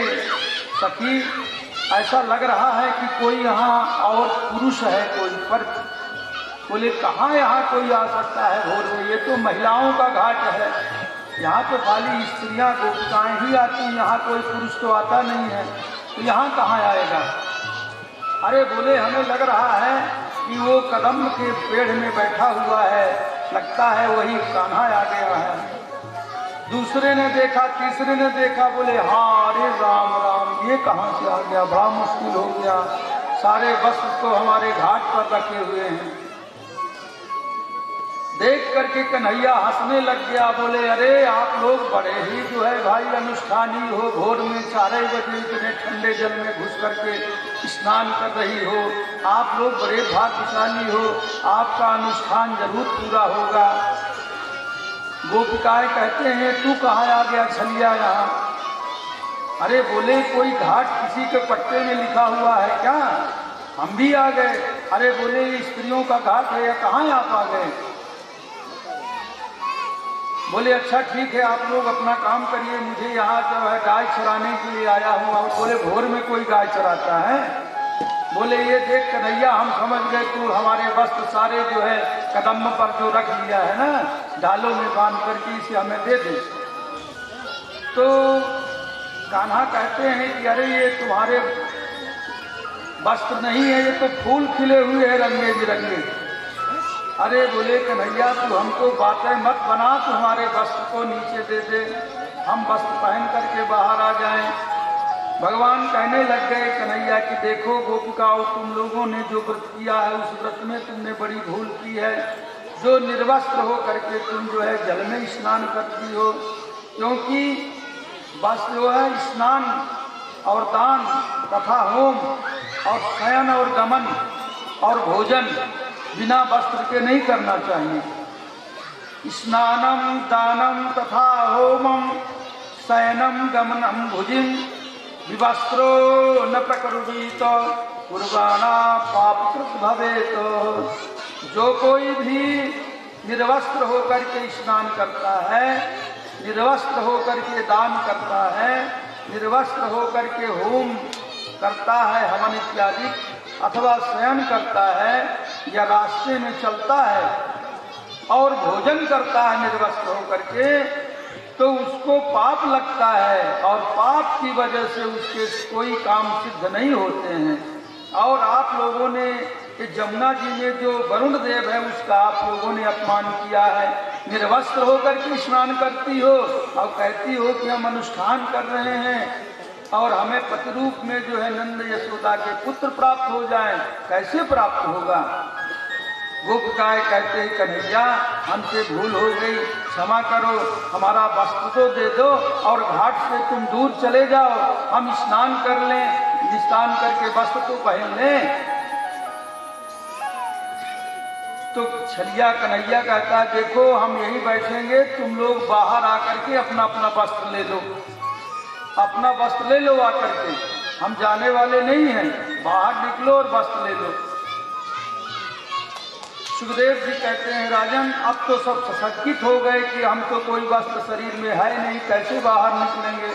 सखी, ऐसा लग रहा है कि कोई यहाँ और पुरुष है कोई पर। बोले कहाँ यहाँ कोई आ सकता है भोर में, ये तो महिलाओं का घाट है, यहाँ तो खाली स्त्रियाँ गोपिकाएं ही आती हैं, यहाँ कोई पुरुष तो आता नहीं है, तो यहाँ कहाँ आएगा। अरे बोले हमें लग रहा है कि वो कदम के पेड़ में बैठा हुआ है, लगता है वही कान्हा आ गया है। दूसरे ने देखा, तीसरे ने देखा, बोले हाँ अरे राम राम, ये कहाँ से आ गया, बड़ा मुश्किल हो गया, सारे वस्त्र तो हमारे घाट पर रखे हुए हैं। देख करके कन्हैया हंसने लग गया। बोले अरे आप लोग बड़े ही जो है भाई अनुष्ठानी हो, भोर में 4 बजे इतने ठंडे जल में घुस करके स्नान कर रही हो, आप लोग बड़े भाग्यशाली हो, आपका अनुष्ठान जरूर पूरा होगा। गोपिकाएं कहते हैं तू कहाँ आ गया छलिया यहाँ। अरे बोले कोई घाट किसी के पट्टे में लिखा हुआ है क्या, हम भी आ गए। अरे बोले स्त्रियों का घाट है या कहाँ आप आ गए। बोले अच्छा ठीक है आप लोग अपना काम करिए, मुझे यहाँ जो है गाय चराने के लिए आया हूँ। और बोले भोर में कोई गाय चराता है। बोले ये देख कन्हैया हम समझ गए तू हमारे वस्त्र सारे जो है कदम पर जो रख लिया है ना, डालों में बांध करके इसे हमें दे दे। तो कान्हा कहते हैं कि अरे ये तुम्हारे वस्त्र नहीं है, ये तो फूल खिले हुए हैं रंगे बिरंगे। अरे बोले कन्हैया तू हमको बातें मत बना, तू हमारे वस्त्र को नीचे दे दे। हम वस्त्र पहन करके बाहर आ जाएं। भगवान कहने लग गए कन्हैया कि देखो गोपिकाओं, तुम लोगों ने जो व्रत किया है उस व्रत में तुमने बड़ी भूल की है। जो निर्वस्त्र हो करके तुम जो है जल में स्नान करती हो, क्योंकि बस जो है स्नान और दान तथा होम और शयन और गमन और भोजन बिना वस्त्र के नहीं करना चाहिए। स्नानम दानम तथा होमम शयनम गमनम भुजिम विवस्त्रो न प्रकरुणीत कुर्बाना पापकृत भवेत। जो कोई भी निर्वस्त्र होकर के स्नान करता है, निर्वस्त्र होकर के दान करता है, निर्वस्त्र होकर के होम करता है, हवन इत्यादि, अथवा शयन करता है या रास्ते में चलता है और भोजन करता है निर्वस्त्र होकर के, तो उसको पाप लगता है और पाप की वजह से उसके कोई काम सिद्ध नहीं होते हैं। और आप लोगों ने कि जमुना जी में जो वरुण देव है उसका आप लोगों ने अपमान किया है। निर्वस्त्र होकर के स्नान करती हो और कहती हो कि हम अनुष्ठान कर रहे हैं और हमें पतिरूप में जो है नंद यशोदा के पुत्र प्राप्त हो जाएं। कैसे प्राप्त होगा? गोपिकाएं कहते हैं कन्हैया हमसे भूल हो गई, क्षमा करो, हमारा वस्त्र तो दे दो और घाट से तुम दूर चले जाओ, हम स्नान कर लें, स्नान करके वस्त्र तो पहन लें। तो छलिया कन्हैया कहता है देखो हम यहीं बैठेंगे, तुम लोग बाहर आकर के अपना अपना वस्त्र ले लो, अपना वस्त्र ले लो आकर के, हम जाने वाले नहीं हैं, बाहर निकलो और वस्त्र ले लो। सुखदेव जी कहते हैं राजन अब तो सब सचकित हो गए कि हम तो कोई वस्त्र शरीर में है नहीं, कैसे बाहर निकलेंगे।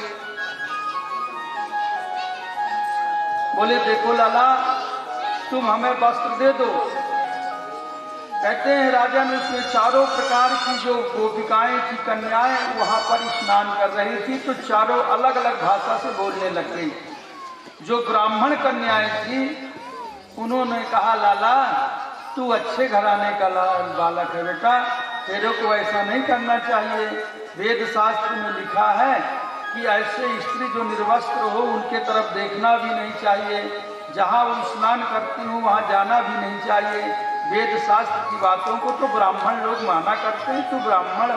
बोले देखो लाला तुम हमें वस्त्र दे दो। कहते हैं राजन उसमें चारों प्रकार की जो गोपिकाएं थी, कन्याएं वहां पर स्नान कर रही थी, तो चारों अलग अलग भाषा से बोलने लग गई। जो ब्राह्मण कन्याएं थी उन्होंने कहा लाला तू अच्छे घराने का बालक है बेटा, तेरे को ऐसा नहीं करना चाहिए। वेद शास्त्र में लिखा है कि ऐसे स्त्री जो निर्वस्त्र हो उनके तरफ देखना भी नहीं चाहिए, जहाँ वो स्नान करती हूँ वहाँ जाना भी नहीं चाहिए। वेद शास्त्र की बातों को तो ब्राह्मण लोग माना करते हैं, तो ब्राह्मण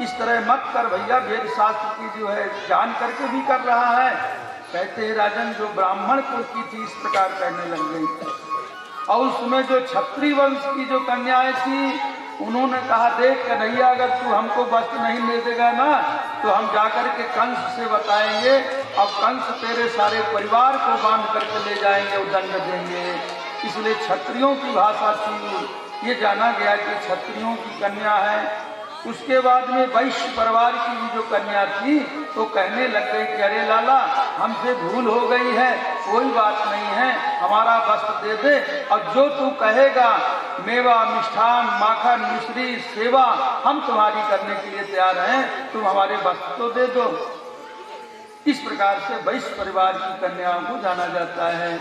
इस तरह मत कर भैया, वेद शास्त्र की जो है जान करके भी कर रहा है। कहते हैं राजन जो ब्राह्मण कुल की थी इस प्रकार कहने लग गई। और उसमें जो क्षत्रिय वंश की जो कन्याएं थी उन्होंने कहा देख कन्हैया अगर तू हमको वस्त्र नहीं ले देगा ना तो हम जाकर के कंस से बताएंगे और कंस तेरे सारे परिवार को बांध करके ले जाएंगे और दंड देंगे। इसलिए क्षत्रियों की भाषा थी, ये जाना गया कि क्षत्रियों की कन्या है। उसके बाद में वैश्य परिवार की भी जो कन्या थी तो कहने लग गई कि अरे लाला हमसे भूल हो गई है, कोई बात नहीं है, हमारा वस्त्र दे दे और जो तू कहेगा मेवा मिष्ठान माखन मिश्री सेवा हम तुम्हारी करने के लिए तैयार हैं, तुम हमारे वस्त्र तो दे दो। इस प्रकार से वैश्य परिवार की कन्याओं को जाना जाता है।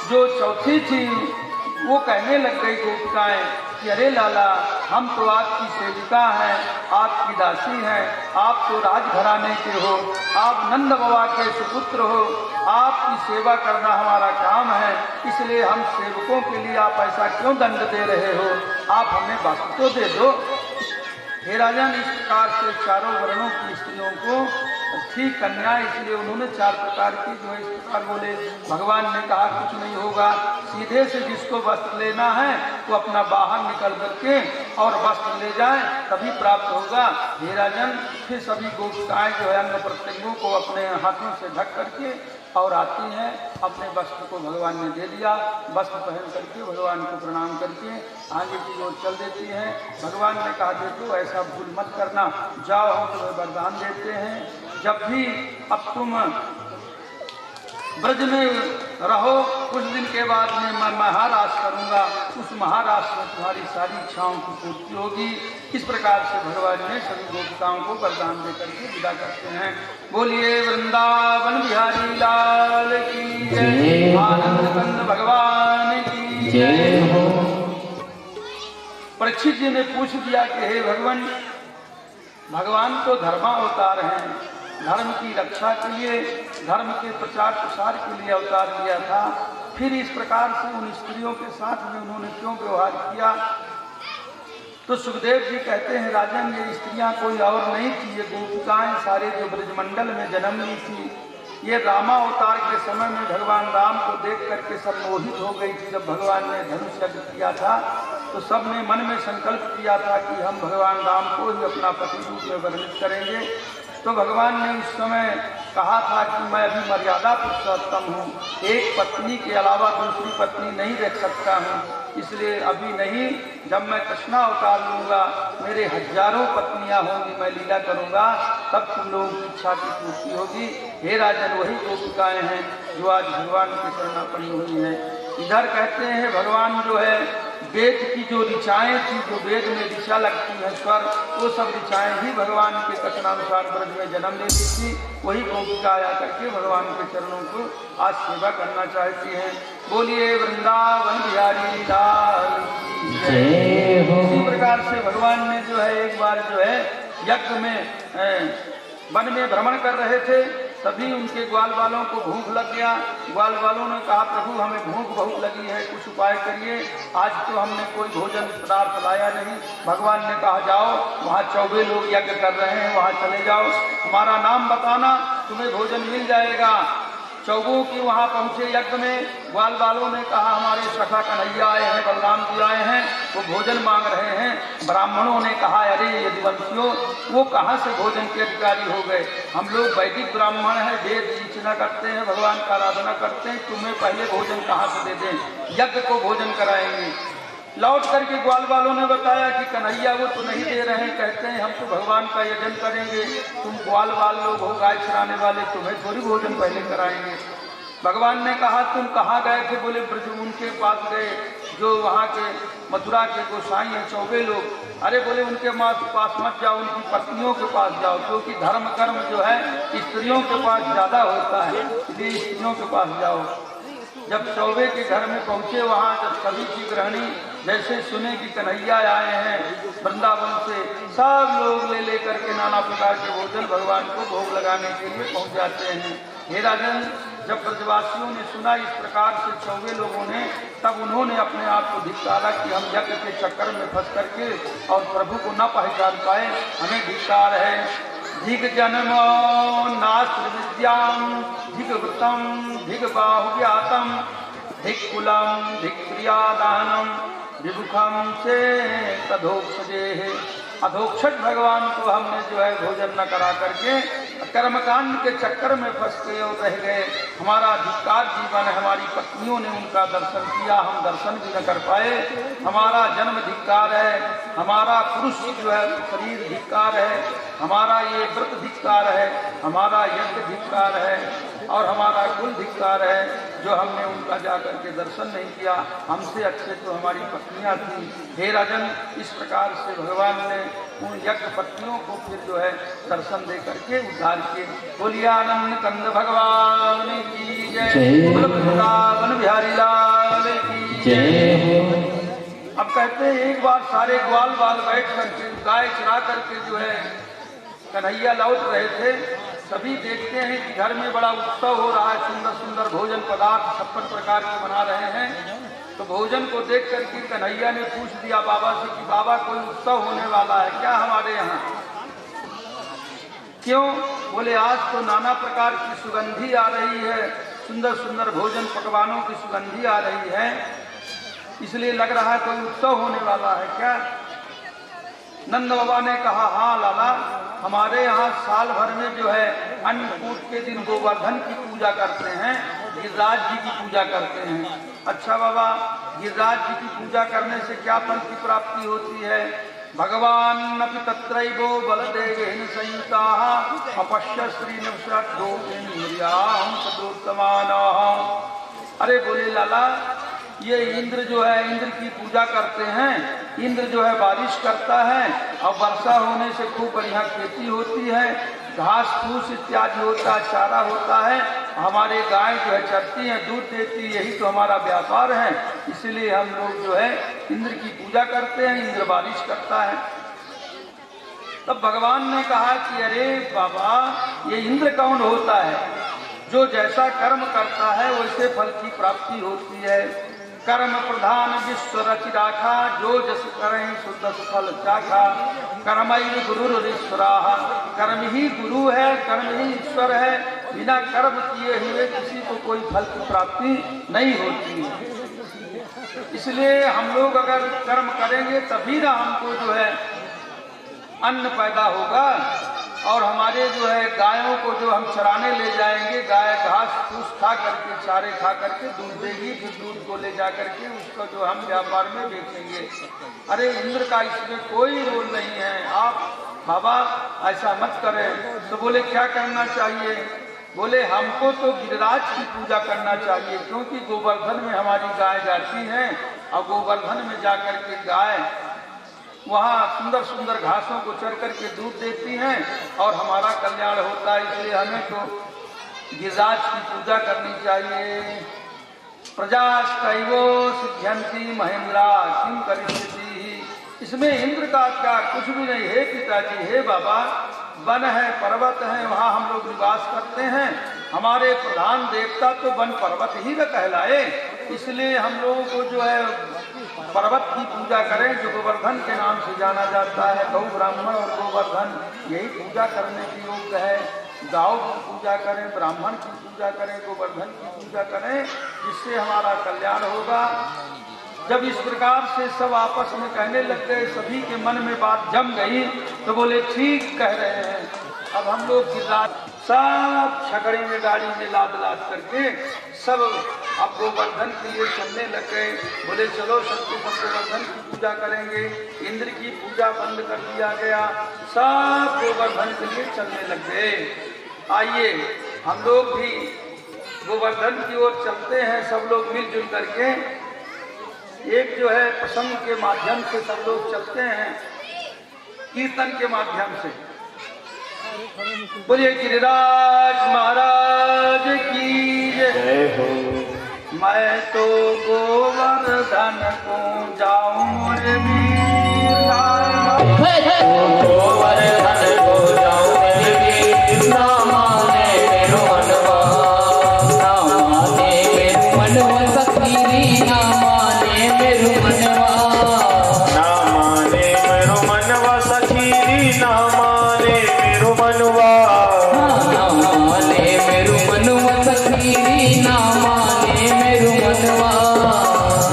जो चौथी थी वो कहने लग गई गोपिकाएं कि अरे लाला हम तो आपकी सेविका हैं, आपकी दासी हैं, आप तो राजघराने के हो, आप नंद बाबा के सुपुत्र हो, आपकी सेवा करना हमारा काम है, इसलिए हम सेवकों के लिए आप ऐसा क्यों दंड दे रहे हो, आप हमें वस्त्र तो दे दो। हे राजन इस प्रकार से चारों वर्णों की स्त्रियों को थी कन्या, इसलिए उन्होंने चार प्रकार की जो है इस प्रकार बोले। भगवान ने कहा कुछ नहीं होगा, सीधे से जिसको वस्त्र लेना है वो अपना बाहर निकल करके और वस्त्र ले जाए तभी प्राप्त होगा। हे राजन फिर सभी गोपिकाएं जो है अंग प्रत्यंगों को अपने हाथों से ढक करके और आती हैं, अपने वस्त्र को भगवान ने दे दिया, वस्त्र पहन करके भगवान को प्रणाम करके आगे की ओर चल देती हैं। भगवान ने कहा देखो ऐसा भूल मत करना, जाओ हम तुम्हें वरदान देते हैं, जब भी अब तुम ब्रज में रहो कुछ दिन के बाद में मैं महाराज करूँगा, उस महाराज में तुम्हारी सारी इच्छाओं की पूर्ति होगी। इस प्रकार से भगवान ने सभी गोपिकाओं को वरदान देकर के विदा करते हैं। बोलिए वृंदावन बिहारी लाल की जय, आनंद कंद भगवान की जय हो। परीक्षित जी ने पूछ दिया कि हे भगवान, भगवान तो धर्मावतार हैं, धर्म की रक्षा के लिए, धर्म के प्रचार प्रसार के लिए अवतार लिया था। फिर इस प्रकार से उन स्त्रियों के साथ में उन्होंने क्यों व्यवहार किया? तो सुखदेव जी कहते हैं, राजन ये स्त्रियां कोई और नहीं थी, ये गोपिकाएं सारे जो ब्रजमंडल में जन्म ली थी। ये रामावतार के समय में भगवान राम को देख करके सब मोहित हो गई थी। जब भगवान ने धनुष यज्ञ किया था तो सब ने मन में संकल्प किया था कि हम भगवान राम को ही अपना पति रूप में वर्णित करेंगे। तो भगवान ने उस समय कहा था कि मैं अभी मर्यादा पुरुषोत्तम हूँ, एक पत्नी के अलावा दूसरी पत्नी नहीं रख सकता हूँ, इसलिए अभी नहीं, जब मैं कृष्णा अवतार लूँगा, मेरे हजारों पत्नियाँ होंगी, मैं लीला करूँगा, तब तुम लोगों की इच्छा की पूर्ति होगी। हे राजन, वही गोपिकाएँ हैं जो आज भगवान की शरणापन्न हुई हैं। इधर कहते हैं भगवान जो है वेद की जो ऋचाएँ थी, जो वेद में ऋचा लगती है स्वर, वो सब ऋचाएँ ही भगवान के कथनानुसार ब्रज में जन्म ले ली थी। वही गोपिका आया करके भगवान के चरणों को आज सेवा करना चाहती हैं। बोलिए वृंदावन बिहारी लाल की जय हो। इसी प्रकार से भगवान ने जो है एक बार जो है यज्ञ में वन में भ्रमण कर रहे थे, तभी उनके ग्वाल वालों को भूख लग गया। ग्वाल वालों ने कहा, प्रभु हमें भूख बहुत लगी है, कुछ उपाय करिए, आज तो हमने कोई भोजन पदार्थ लाया नहीं। भगवान ने कहा, जाओ वहाँ 14 लोग यज्ञ कर रहे हैं, वहाँ चले जाओ, हमारा नाम बताना, तुम्हें भोजन मिल जाएगा। 14 की वहाँ पहुँचे यज्ञ में। ग्वाल वालों ने कहा, हमारे सखा कन्हैया आए हैं, बलराम जी आए हैं, वो भोजन मांग रहे हैं। ब्राह्मणों ने कहा, अरे यदुवंशियों, वो कहाँ से भोजन के अधिकारी हो गए? हम लोग वैदिक ब्राह्मण हैं, वेद रचना करते हैं, भगवान का आराधना करते हैं, तुम्हें पहले भोजन कहाँ से दे दें? यज्ञ को भोजन कराएंगे। लौट करके ग्वाल वालों ने बताया कि कन्हैया वो तो नहीं दे रहे हैं, कहते हैं हम तो भगवान का यजन करेंगे, तुम ग्वाल वाल लोग हो, गाय चराने वाले, तुम्हें थोड़ी भोजन पहले कराएंगे। भगवान ने कहा, तुम कहाँ गए थे? बोले ब्रज उनके पास गए, जो वहाँ के मथुरा के गोसाई हैं 14 लोग। अरे बोले उनके पास मत जाओ, उनकी पत्नियों के पास जाओ, क्योंकि धर्म कर्म जो है स्त्रियों के पास ज़्यादा होता है, इसलिए स्त्रियों के पास जाओ। जब 14 के घर में पहुँचे, वहाँ जब सभी की गृहिणी जैसे सुने कि कन्हैया आए हैं वृंदावन से, सब लोग ले करके नाना प्रकार के भोजन भगवान को भोग लगाने के लिए पहुँच जाते हैं। हे राजन, जब ब्रजवासियों ने सुना इस प्रकार से 14 लोगों ने, तब उन्होंने अपने आप को धिक्कारा कि हम यज्ञ के चक्कर में फंस करके और प्रभु को न पहचान पाए, हमें धिक्कार है। धिक जन्म नास्त्र विद्याम, धिक व्रतम, धिक बाहुव्यातम, धिक कुलम, धिक प्रियादानम, विभुखम से तधोक्षजे है। अधोक्षज भगवान को हमने जो है भोजन न करा करके कर्मकांड के चक्कर में फंस गए और रह गए। हमारा धिक्कार जीवन है, हमारी पत्नियों ने उनका दर्शन किया, हम दर्शन भी न कर पाए। हमारा जन्म धिक्कार है, हमारा पुरुष जो है शरीर धिक्कार है, हमारा ये व्रत धिक्कार है, हमारा यज्ञ धिक्कार है और हमारा कुल धिक्कार है जो हमने उनका जाकर के दर्शन नहीं किया। हमसे अच्छे तो हमारी पत्नियां थी। हे राजन, इस प्रकार से भगवान ने उन यज्ञ पत्नियों को फिर जो है दर्शन दे करके उद्धार किए। बोलिए आनंद कंद भगवान की जय, वृंदावन बिहारी लाल की जय। अब कहते हैं एक बार सारे ग्वाल बाल बैठ करके गाय चरा करके जो है कन्हैया लौट रहे थे। सभी देखते हैं कि घर में बड़ा उत्सव हो रहा है, सुंदर सुंदर भोजन पदार्थ 56 प्रकार के बना रहे हैं। तो भोजन को देख करके कन्हैया ने पूछ दिया बाबा से कि बाबा कोई उत्सव होने वाला है क्या हमारे यहाँ? क्यों? बोले आज तो नाना प्रकार की सुगंधी आ रही है, सुंदर सुंदर भोजन पकवानों की सुगंधी आ रही है, इसलिए लग रहा है कोई उत्सव होने वाला है क्या? नंद बाबा ने कहा, हाँ लाला, हमारे यहाँ साल भर में जो है अन्नकूट के दिन गोवर्धन की पूजा करते हैं, गिरिराज जी की पूजा करते हैं। अच्छा बाबा, गिरिराज जी की पूजा करने से क्या फल की प्राप्ति होती है? भगवान अपि तत्रैवो बलदेवेन संयुताः अपश्य श्रीनिवसद्दोषेन्द्रियां सदोत्तमानाः। अरे बोले लाला, ये इंद्र जो है इंद्र की पूजा करते हैं, इंद्र जो है बारिश करता है और वर्षा होने से खूब बढ़िया खेती होती है, घास फूस इत्यादि होता है, चारा होता है, हमारे गाय जो है चरती है, दूध देती है, यही तो हमारा व्यापार है, इसलिए हम लोग जो है इंद्र की पूजा करते हैं, इंद्र बारिश करता है। तब भगवान ने कहा कि अरे बाबा, ये इंद्र कौन होता है? जो जैसा कर्म करता है वैसे फल की प्राप्ति होती है। कर्म प्रधान विश्व रचि राखा, जो जस करें सुदस फल चाखा। कर्मैव गुरुरीश्वराः, कर्म ही गुरु है, कर्म ही ईश्वर है। बिना कर्म किए हुए किसी को कोई फल की प्राप्ति नहीं होती है। इसलिए हम लोग अगर कर्म करेंगे तभी ना हमको जो है अन्न पैदा होगा। और हमारे जो है गायों को जो हम चराने ले जाएंगे, गाय घास फूस खा करके, चारे खा करके दूध देगी, फिर दूध को ले जा करके उसको जो हम व्यापार में बेचेंगे। अरे इंद्र का इसमें कोई रोल नहीं है। आप बाबा ऐसा मत करें। तो बोले क्या करना चाहिए? बोले हमको तो गिरिराज की पूजा करना चाहिए, क्योंकि गोवर्धन में हमारी गाय जाती है और गोवर्धन में जा करके गाय वहाँ सुंदर सुंदर घासों को चर करके दूध देती हैं और हमारा कल्याण होता है। इसलिए हमें तो गिरिराज की पूजा करनी चाहिए। प्रजास्तैवो सिद्ध्यन्ति महेंद्रा किम करिष्यति। इसमें इंद्र का क्या कुछ भी नहीं है पिताजी। हे बाबा, वन है, पर्वत है, वहाँ हम लोग निवास करते हैं। हमारे प्रधान देवता तो वन पर्वत ही न कहलाए। इसलिए हम लोगों को जो है पर्वत की पूजा करें, जो गोवर्धन के नाम से जाना जाता है। गौ ब्राह्मण और गोवर्धन यही पूजा करने की योग्य है। गाँव की पूजा करें, ब्राह्मण की पूजा करें, गोवर्धन की पूजा करें, जिससे हमारा कल्याण होगा। जब इस प्रकार से सब आपस में कहने लग गए, सभी के मन में बात जम गई, तो बोले ठीक कह रहे हैं। अब हम लोग सब छकड़े में गाड़ी में लाद लाद करके सब अब गोवर्धन के लिए चलने लग गए। बोले चलो सबको गोवर्धन की पूजा करेंगे। इंद्र की पूजा बंद कर दिया गया, सब गोवर्धन के लिए चलने लग गए। आइए हम लोग भी गोवर्धन की ओर चलते हैं, सब लोग मिलजुल करके। एक जो है प्रसंग के माध्यम से सब लोग चलते हैं, कीर्तन के माध्यम से। बोलिए गिरिराज महाराज की जय हो। मैं तो गोवर्धन को जाऊं मोरे वीर, गोवर्धन को जाऊं मोरे वीर। ना माने मेरो मनवा, ना माने मेरो मनवा सखीरी, ना माने मेरो मनवा, ना माने मेरो मनवा सखीरी, ना माने मेरो मनवा, ना माने मेरो मनवा सखीरी, ना माने मेरो मनवा,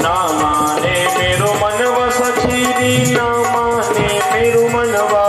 ना माने मेरो मनवा सखीरी, ना माने मेरो मनवा।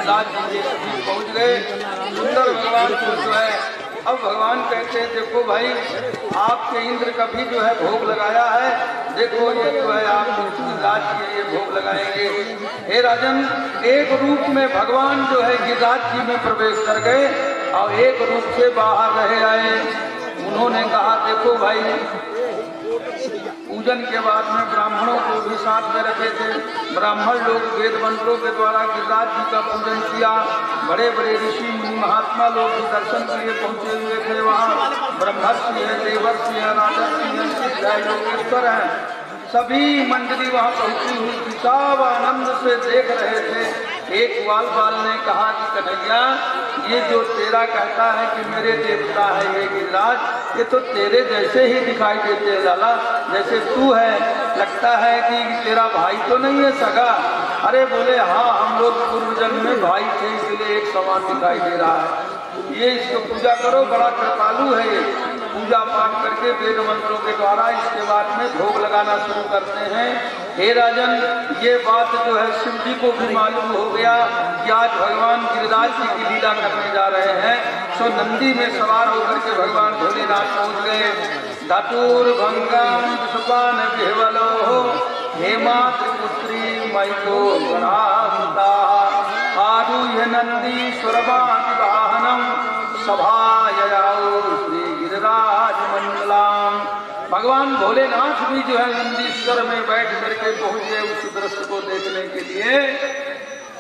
गिरिराज जी ये सभी पहुंच गए। सुंदर भगवान को जो है अब भगवान कहते हैं देखो भाई आपके इंद्र का भी जो है भोग लगाया है, देखो ये जो है आप गिरिराज जी ये भोग लगाएंगे। हे राजन, एक रूप में भगवान जो है गिरिराज जी में प्रवेश कर गए और एक रूप से बाहर रहे आए। उन्होंने कहा देखो भाई, पूजन के बाद में ब्राह्मणों को भी साथ में रखे थे। ब्राह्मण लोग वेद मंत्रों के द्वारा गिरिराज जी का पूजन किया। बड़े बड़े ऋषि मुनि महात्मा लोग भी दर्शन के लिए पहुंचे हुए थे। वहाँ ब्रह्मर्षि है, देवर्षि है, राजर्षि है, योगेश्वर है, सभी मंडली वहाँ पहुंची हुई थी। सब आनंद से देख रहे थे। एक ग्वाल बाल ने कहा कि कन्हैया, ये जो तेरा कहता है कि मेरे देवता है ये गिरिराज, ये तो तेरे जैसे ही दिखाई देते हैं लाला, जैसे तू है। लगता है कि तेरा भाई तो नहीं है सगा? अरे बोले हाँ, हम लोग पूर्व जन्म में भाई थे इसलिए एक समान दिखाई दे रहा है। ये इसको पूजा करो, बड़ा कृपालु है ये। पूजा पाठ करके वेद मंत्रों के द्वारा इसके बाद में भोग लगाना शुरू करते हैं। हे राजन, ये बात जो है शिव जी को भी मालूम हो गया कि आज भगवान गिरिराज जी की लीला करने जा रहे हैं। सो नंदी में सवार होकर के भगवान भोलेनाथ पहुंच गए। धतुर भंगम सुपान केवलो हेमा त्रिपुत्री मैको गणाता आरुह्य नंदी सुरभाति वाहनम सभायाओ श्री गिरिराज मंडलाम। भगवान भोलेनाथ भी जो है नंदीश्वर में बैठ करके पहुंच गए उस दृश्य को देखने के लिए।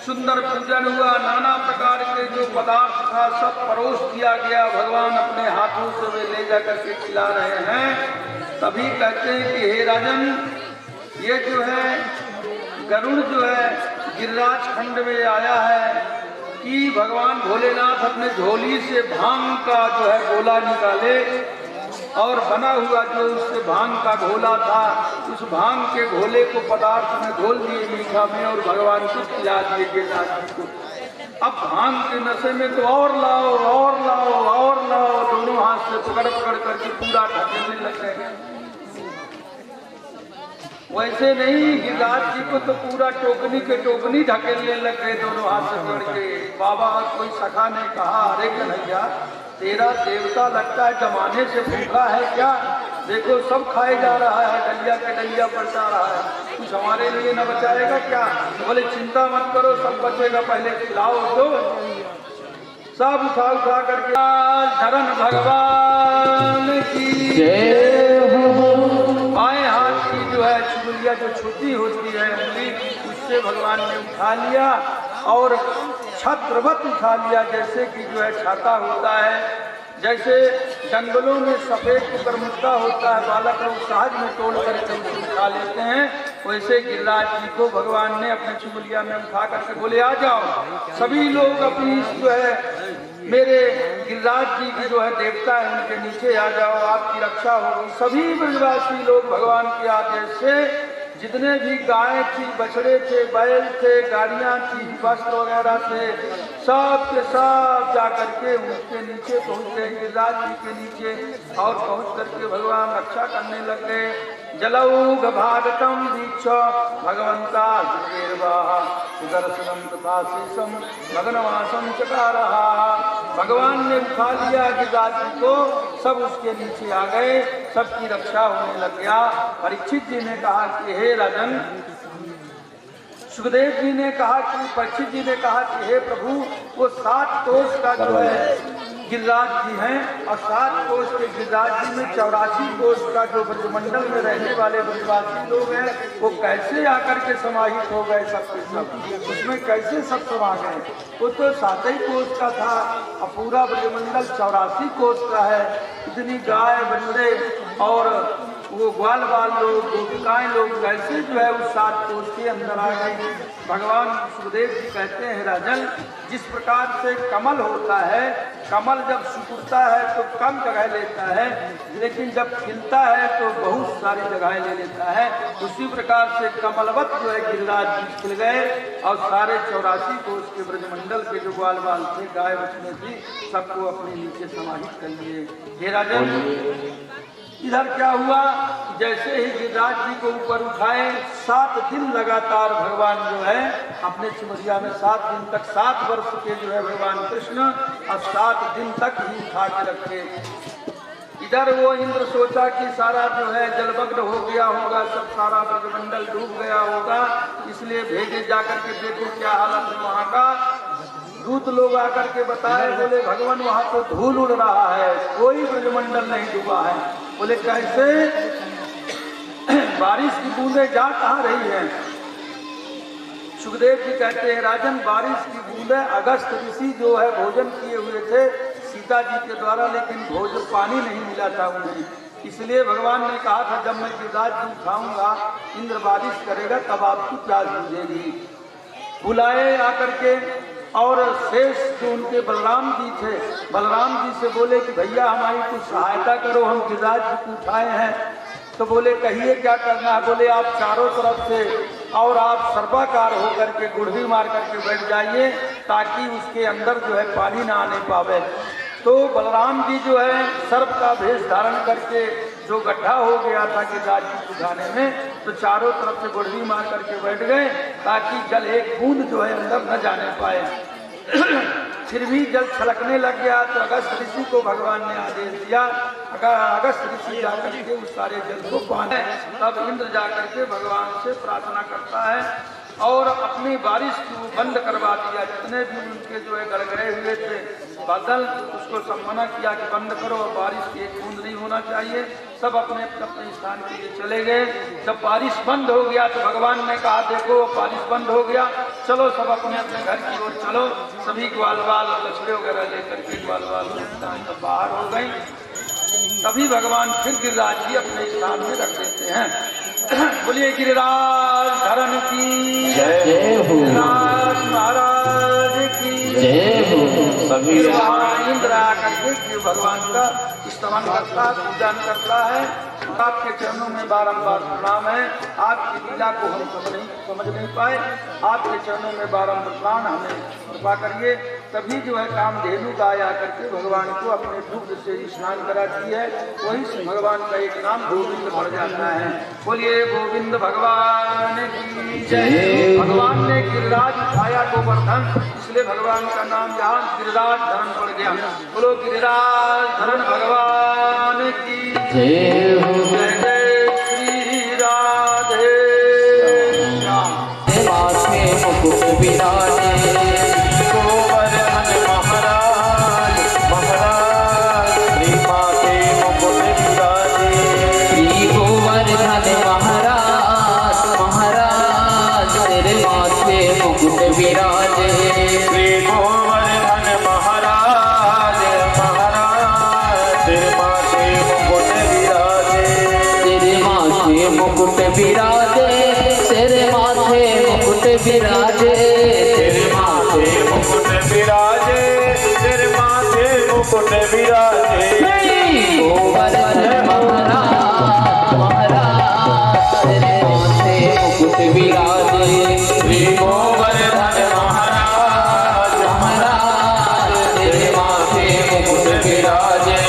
सुंदर पूजन हुआ, नाना प्रकार के जो पदार्थ था सब परोस दिया गया। भगवान अपने हाथों से वे ले जाकर के खिला रहे हैं। तभी कहते हैं कि हे राजन, ये जो है गरुड़ जो है गिरिराज खंड में आया है कि भगवान भोलेनाथ अपने झोली से भांग का जो है गोला निकाले और बना हुआ जो उससे भांग का घोला था, उस भांग के घोले को पदार्थ में घोल दिए मीठा में और भगवान को खिला दिए गिरिराज को। अब भांग के नशे में तो और लाओ और लाओ और लाओ, दोनों हाथ से पकड़ पकड़ करके पूरा ढकेलने लग गए। वैसे नहीं, गिरिराज जी को तो पूरा टोकनी के टोकनी ढकेलने लग गए दोनों हाथ से पकड़ के। बाबा कोई सखा ने कहा, अरे कन्हैया, तेरा देवता लगता है जमाने से भूखा है क्या? देखो सब खाए जा रहा है, डलिया के डलिया पलटा रहा है, कुछ हमारे लिए न बचाएगा क्या? बोले चिंता मत करो, सब बचेगा, पहले खिलाओ। तो सब उठा उठा करके धरन भगवान की बाएं हाथ की जो है चुगलिया जो छोटी होती है उंगली, उससे भगवान ने उठा लिया और छत्रवत उठा लिया, जैसे कि जो है छाता होता है। जैसे जंगलों में सफेद कुकरमुत्ता होता है, बालक लोग सहज में तोड़ करके उठा लेते हैं, वैसे गिरिराज जी को भगवान ने अपने चुगलिया में उठा करके बोले आ जाओ सभी लोग अपनी जो है मेरे गिरिराज जी की जो है देवता है उनके नीचे आ जाओ, आपकी रक्षा होगी। सभी ब्रजवासी लोग भगवान के आदेश से जितने भी गाय थी, बछड़े थे, बैल थे, गाड़ियां थी, वस्त्र वगैरह थे, सब के सब जाकर के उनके नीचे पहुंच गए, गिरिराज जी के नीचे, और पहुंच करके भगवान रक्षा करने लग गए। जलौघ भागतम दीक्ष भगवंता सुदर्शनम तथा शीशम भगनवासम चकारहा। भगवान ने उठा लिया गिरिराज जी को, सब उसके नीचे आ गए, सबकी रक्षा होने लग गया। परीक्षित जी ने कहा कि हे राजन, सुखदेव जी ने कहा कि परीक्षित जी ने कहा कि हे प्रभु, वो 7 कोष का जो है गिरिराज जी हैं और 7 कोष के गिरिराज जी में 84 कोष का जो ब्रजमंडल में रहने वाले ब्रजवासी लोग हैं वो कैसे आकर के समाहित हो गए, सब के सब उसमें कैसे सब समा गए? वो तो 7 ही कोष का था और पूरा ब्रजमंडल 84 कोष का है। इतनी गाय बछड़े और वो ग्वाल बाल लोग, गोपिकाएं लोग कैसे जो है उस 7 कोष के अंदर आ गए? भगवान सुखदेव जी कहते हैं राजन, जिस प्रकार से कमल होता है, कमल जब सिकुड़ता है तो कम जगह लेता है, लेकिन जब खिलता है तो बहुत सारी जगह ले लेता है। उसी प्रकार से कमलवत जो है गिरिराज जी खिल गए और सारे 84 कोष के ब्रजमंडल के जो ग्वाल बाल थे, गाय बछड़े थी, सबको अपने नीचे समाहित कर लिए। हे राजन, इधर क्या हुआ, जैसे ही गिरिराज जी को ऊपर उठाए 7 दिन लगातार भगवान जो है अपने सिमरिया में 7 दिन तक 7 वर्ष के जो है भगवान कृष्ण और 7 दिन तक ही उठा के रखे। इधर वो इंद्र सोचा कि सारा जो है जलमग्न हो गया होगा, सब सारा ब्रजमंडल डूब गया होगा, इसलिए भेजे जाकर के देखो क्या हालत है वहाँ का। दूत लोग आकर के बताए, बोले भगवान वहाँ तो धूल उड़ रहा है, कोई ब्रजमंडल नहीं डूबा है। बोले कैसे, बारिश की बूंदें जा कहाँ रही हैं। सुखदेव जी कहते हैं राजन, बारिश की बूंदें अगस्त ऋषि जो है भोजन किए हुए थे सीता जी के द्वारा, लेकिन भोजन पानी नहीं मिला था उन्हें, इसलिए भगवान ने कहा था जब मैं गिरिराज जी उठाऊंगा इंद्र बारिश करेगा तब आपकी प्यास बुझेगी। बुलाए आकर के, और शेष जो उनके बलराम जी थे, बलराम जी से बोले कि भैया हमारी कुछ सहायता करो, हम गिरिराज जी को उठाए हैं। तो बोले कहिए क्या करना है। बोले आप चारों तरफ से और आप सर्पाकार होकर के गुड़ही मार करके बैठ जाइए ताकि उसके अंदर जो है पानी ना आने पावे। तो बलराम जी जो है सर्प का भेष धारण करके जो गड्ढा हो गया था गिरिराज जी को उठाने में, तो चारों तरफ से गुड़ही मार करके बैठ गए ताकि जल एक बूंद जो है अंदर न जाने पाए। फिर भी जल छलकने लग गया तो अगस्त ऋषि को भगवान ने आदेश दिया, अगर अगस्त ऋषि जाकर के उस सारे जल को पाने, तब इंद्र जाकर के भगवान से प्रार्थना करता है और अपनी बारिश को बंद करवा दिया। जितने भी उनके जो है गड़गड़े हुए थे बादल, उसको सम्माना किया कि बंद करो और बारिश की एक बूंद नहीं होना चाहिए। सब अपने अपने स्थान के लिए चले गए। जब बारिश बंद हो गया तो भगवान ने कहा देखो बारिश बंद हो गया, चलो सब अपने अपने घर की ओर चलो। सभी ग्वाल बाल लछड़े वगैरह लेकर के ग्वाल बाल सब बाहर हो गई। तभी भगवान फिर गिरिराज जी अपने स्थान में रख देते हैं। बोलिए गिरिराज धरण की जय हो, गिरिराज महाराज की जय हो। सभी इंद्र आकर के भगवान का स्तमन करता है, पूजन करता है। आपके चरणों में बारंबार प्रणाम है। आपकी लीला को हम समझ नहीं पाए, आपके चरणों में बारंबार प्रणाम, हमें कृपा करिए। तभी जो है कामधेनु गाया करके भगवान को अपने दुग्ध से स्नान कराती है। वही से भगवान का एक नाम गोविंद पड़ जाता है। बोलिए गोविंद भगवान की जय। भगवान ने गिरिराज उठाया गोवर्धन, इसलिए भगवान का नाम यहाँ गिरिराज धरण पड़ गया। बोलो गिरिराज धरण भगवान की जय हो। जय जय श्री राधे श्याम। माथे मुकुट विराजे गोवर्धन महाराज, महाराज श्री माथे मुकुट विराजे। श्री गोवर्धन महाराज, महाराज तेरे माथे मुकुट विराजे। श्री गोवर्धन महाराज, महाराज तेरे माथे मुकुट विराजे। तेरे माथे मुकुट विराजे, तेरे माथे मुकुट विराजे, तेरे माथे मुकुट विराजे, तेरे माथे मुकुट विराजे। गोवर्धन महाराज, महाराज तेरे माथे मुकुट विराजे। श्री गोवर्धन महाराज, महाराज तेरे माथे मुकुट विराजे।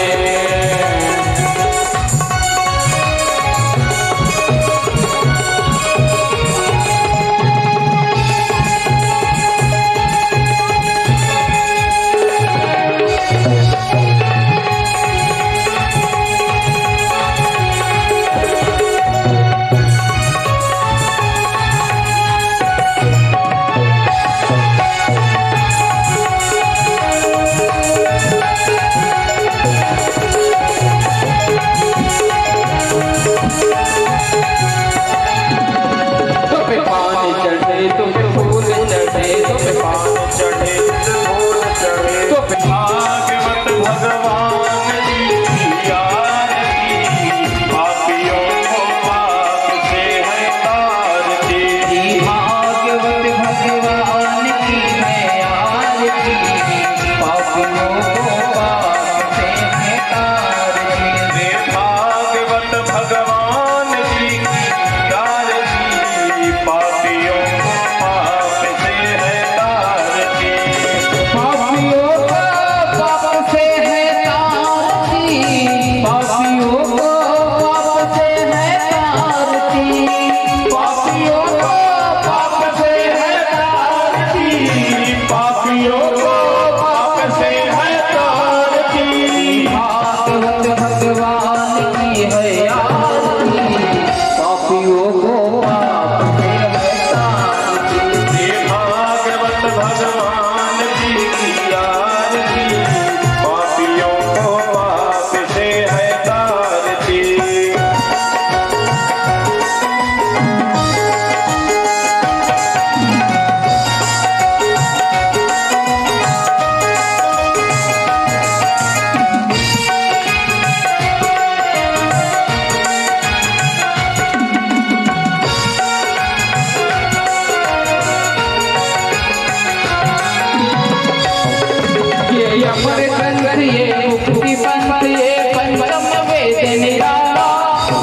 अमर ग्रंथ ये मुक्ति पंथ ये पंचम वेद निराला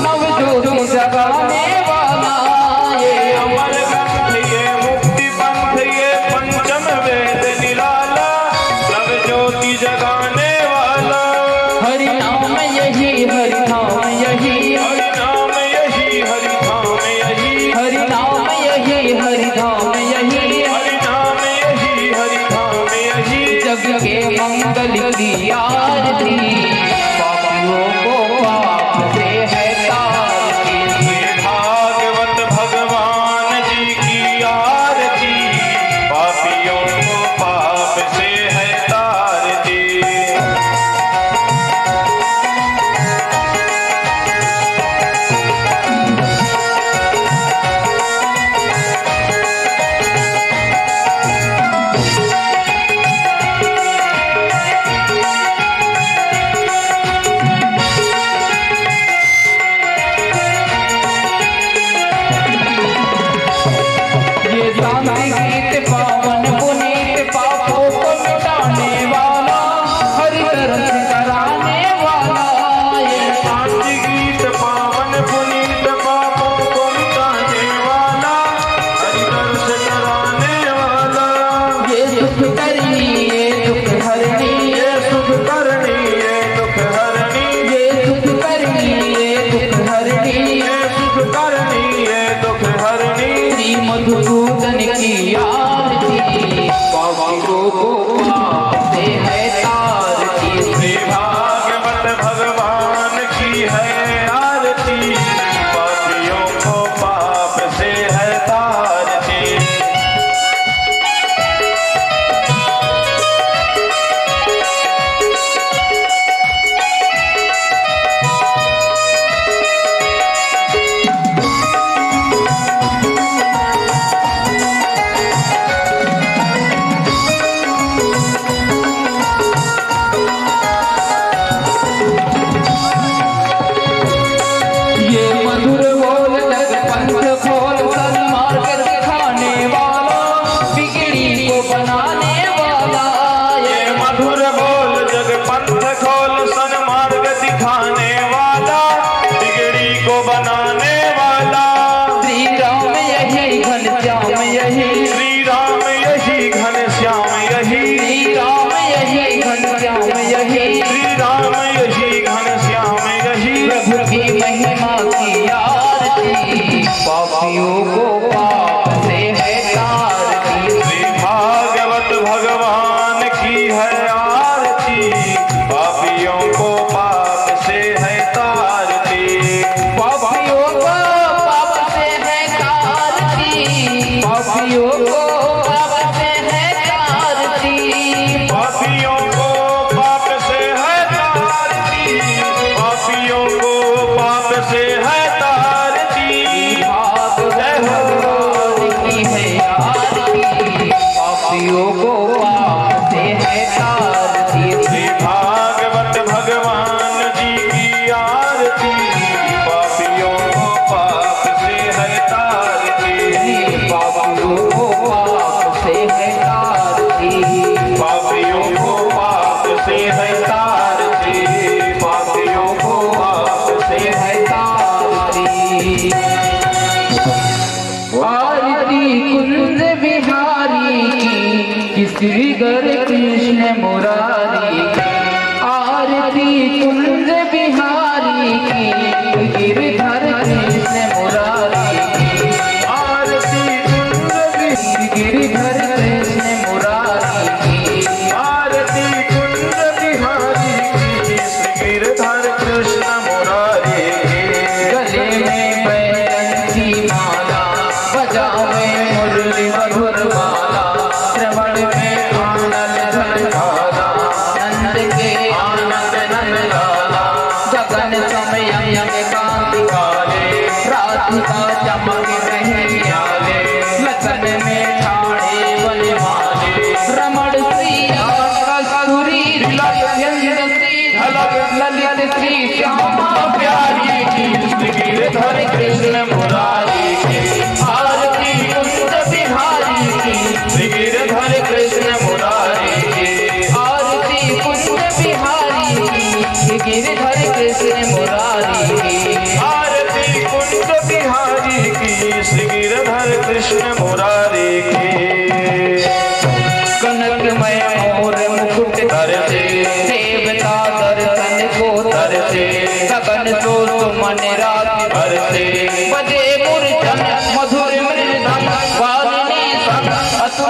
नव ज्योति जगाने वाला ये अमर ग्रंथ ये मुक्ति पंथ ये पंचम वेद निराला नव ज्योति जगाने वाला। हरि नाम यही हरि नाम यही हरि नाम यही हरि धाम यही हरि नाम यही हरि धाम यही हरि नाम यही हरि धाम यही। जग के मंगल की आरती पापियों को पाप से है तारती श्री भागवत भगवान जी की आरती पापियों को पाप से है तारती। ये शांति गीत पावन पुनीत पापों को मिटाने वाला हरि दर्शन कराने वाला ये शांति गीत पावन पुनीत पापों को मिटाने वाला हरि दर्श कराने वाला। ये सुख करनी ये दुख हरनी ये सुख करनी ये दुख हरनी ये सुख करनी ये दुख हरनी ये सुख करनी ये दुख हरनी। श्री मधुसूदन की आरती पापियों को पाप से है तारती श्री भागवत भगवान की है आरती पापियों को पाप से है तारती। ये मधुर बोल जग पंथ खोल सन्मार्ग दिखाने वाला बिगड़ी को बनाने वाला ये मधुर बोल जग पंथ खोल सन्मार्ग दिखाने वाला बिगड़ी को बनाने वाला। श्री राम यही घनश्याम यही श्री राम यही घनश्याम यही श्री राम यही घनश्याम यही श्री राम यही घनश्याम यही। प्रभु की महिमा की आरती पापियों को पाप से है तारती श्री भागवत भगवान की है आरती पापियों को पाप से है तारती। पापियों को पाप से है तारती पापियों को पाप से है तारती पापियों को पाप से है तारती पापियों को पाप से है तारती। जय भगवान की है आरती पापियों को पाप से है तारती श्री भागवत भगवान जी की आरती पापियों को पाप से है तारती पापियों को पाप से है तारती पापियों को पाप से है तारती पापियों को पाप से है तारती आरती कुंज बिहारी की श्रीधर कृष्ण मुरारी आरती कुंज बिहारी की गिरधर कृष्ण मुरारी आरती कुंज गिरधर कृष्ण मुरारी आरती कुंज बिहारी की श्री गिरधर कृष्ण मुरारी। गले में बैजन की माला बजावे मुरली मधुर माला श्रवण में आनंद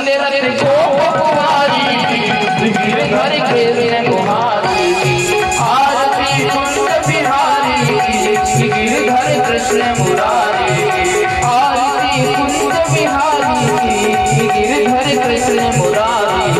कौशल्य रथ को कुमारी गिरधर कृष्ण मुरारी आरती कुंज बिहारी गिरधर कृष्ण मुरारी आरती कुंज बिहारी गिरधर कृष्ण मुरारी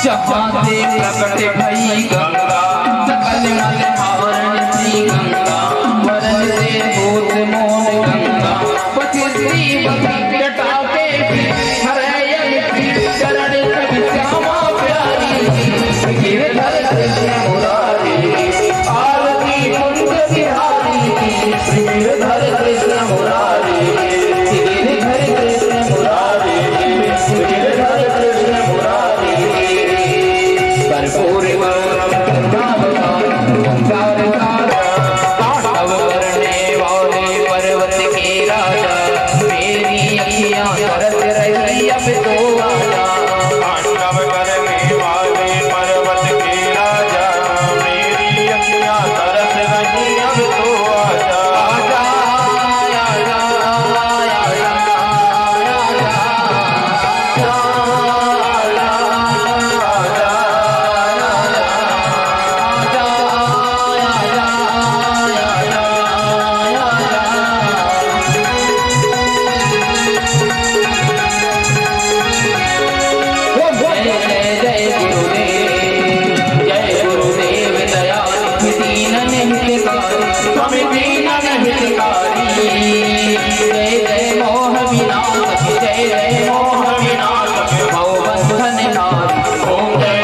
जहाँ से प्रकट भई गंगा सकल मल आवरण श्री गंगा वरण से भूत मोह गंगा पतिश्री बसी जटा के हरयल की चरण कवि श्यामा प्यारी गिरधर कृष्ण मुरारी आरती कुंज बिहारी गिरधर कृष्ण मुरारी गिरधर कृष्ण मुरारी गिरधर कृष्ण मुरारी कर्पूर करने वाले पर्वत के राजा मेरी अखियां तरस रही अब तो आजा तांडव करने वाले पर्वत के राजा मेरी अखियां तरस रही अब तो आजा आजा आजा आजा ओम जय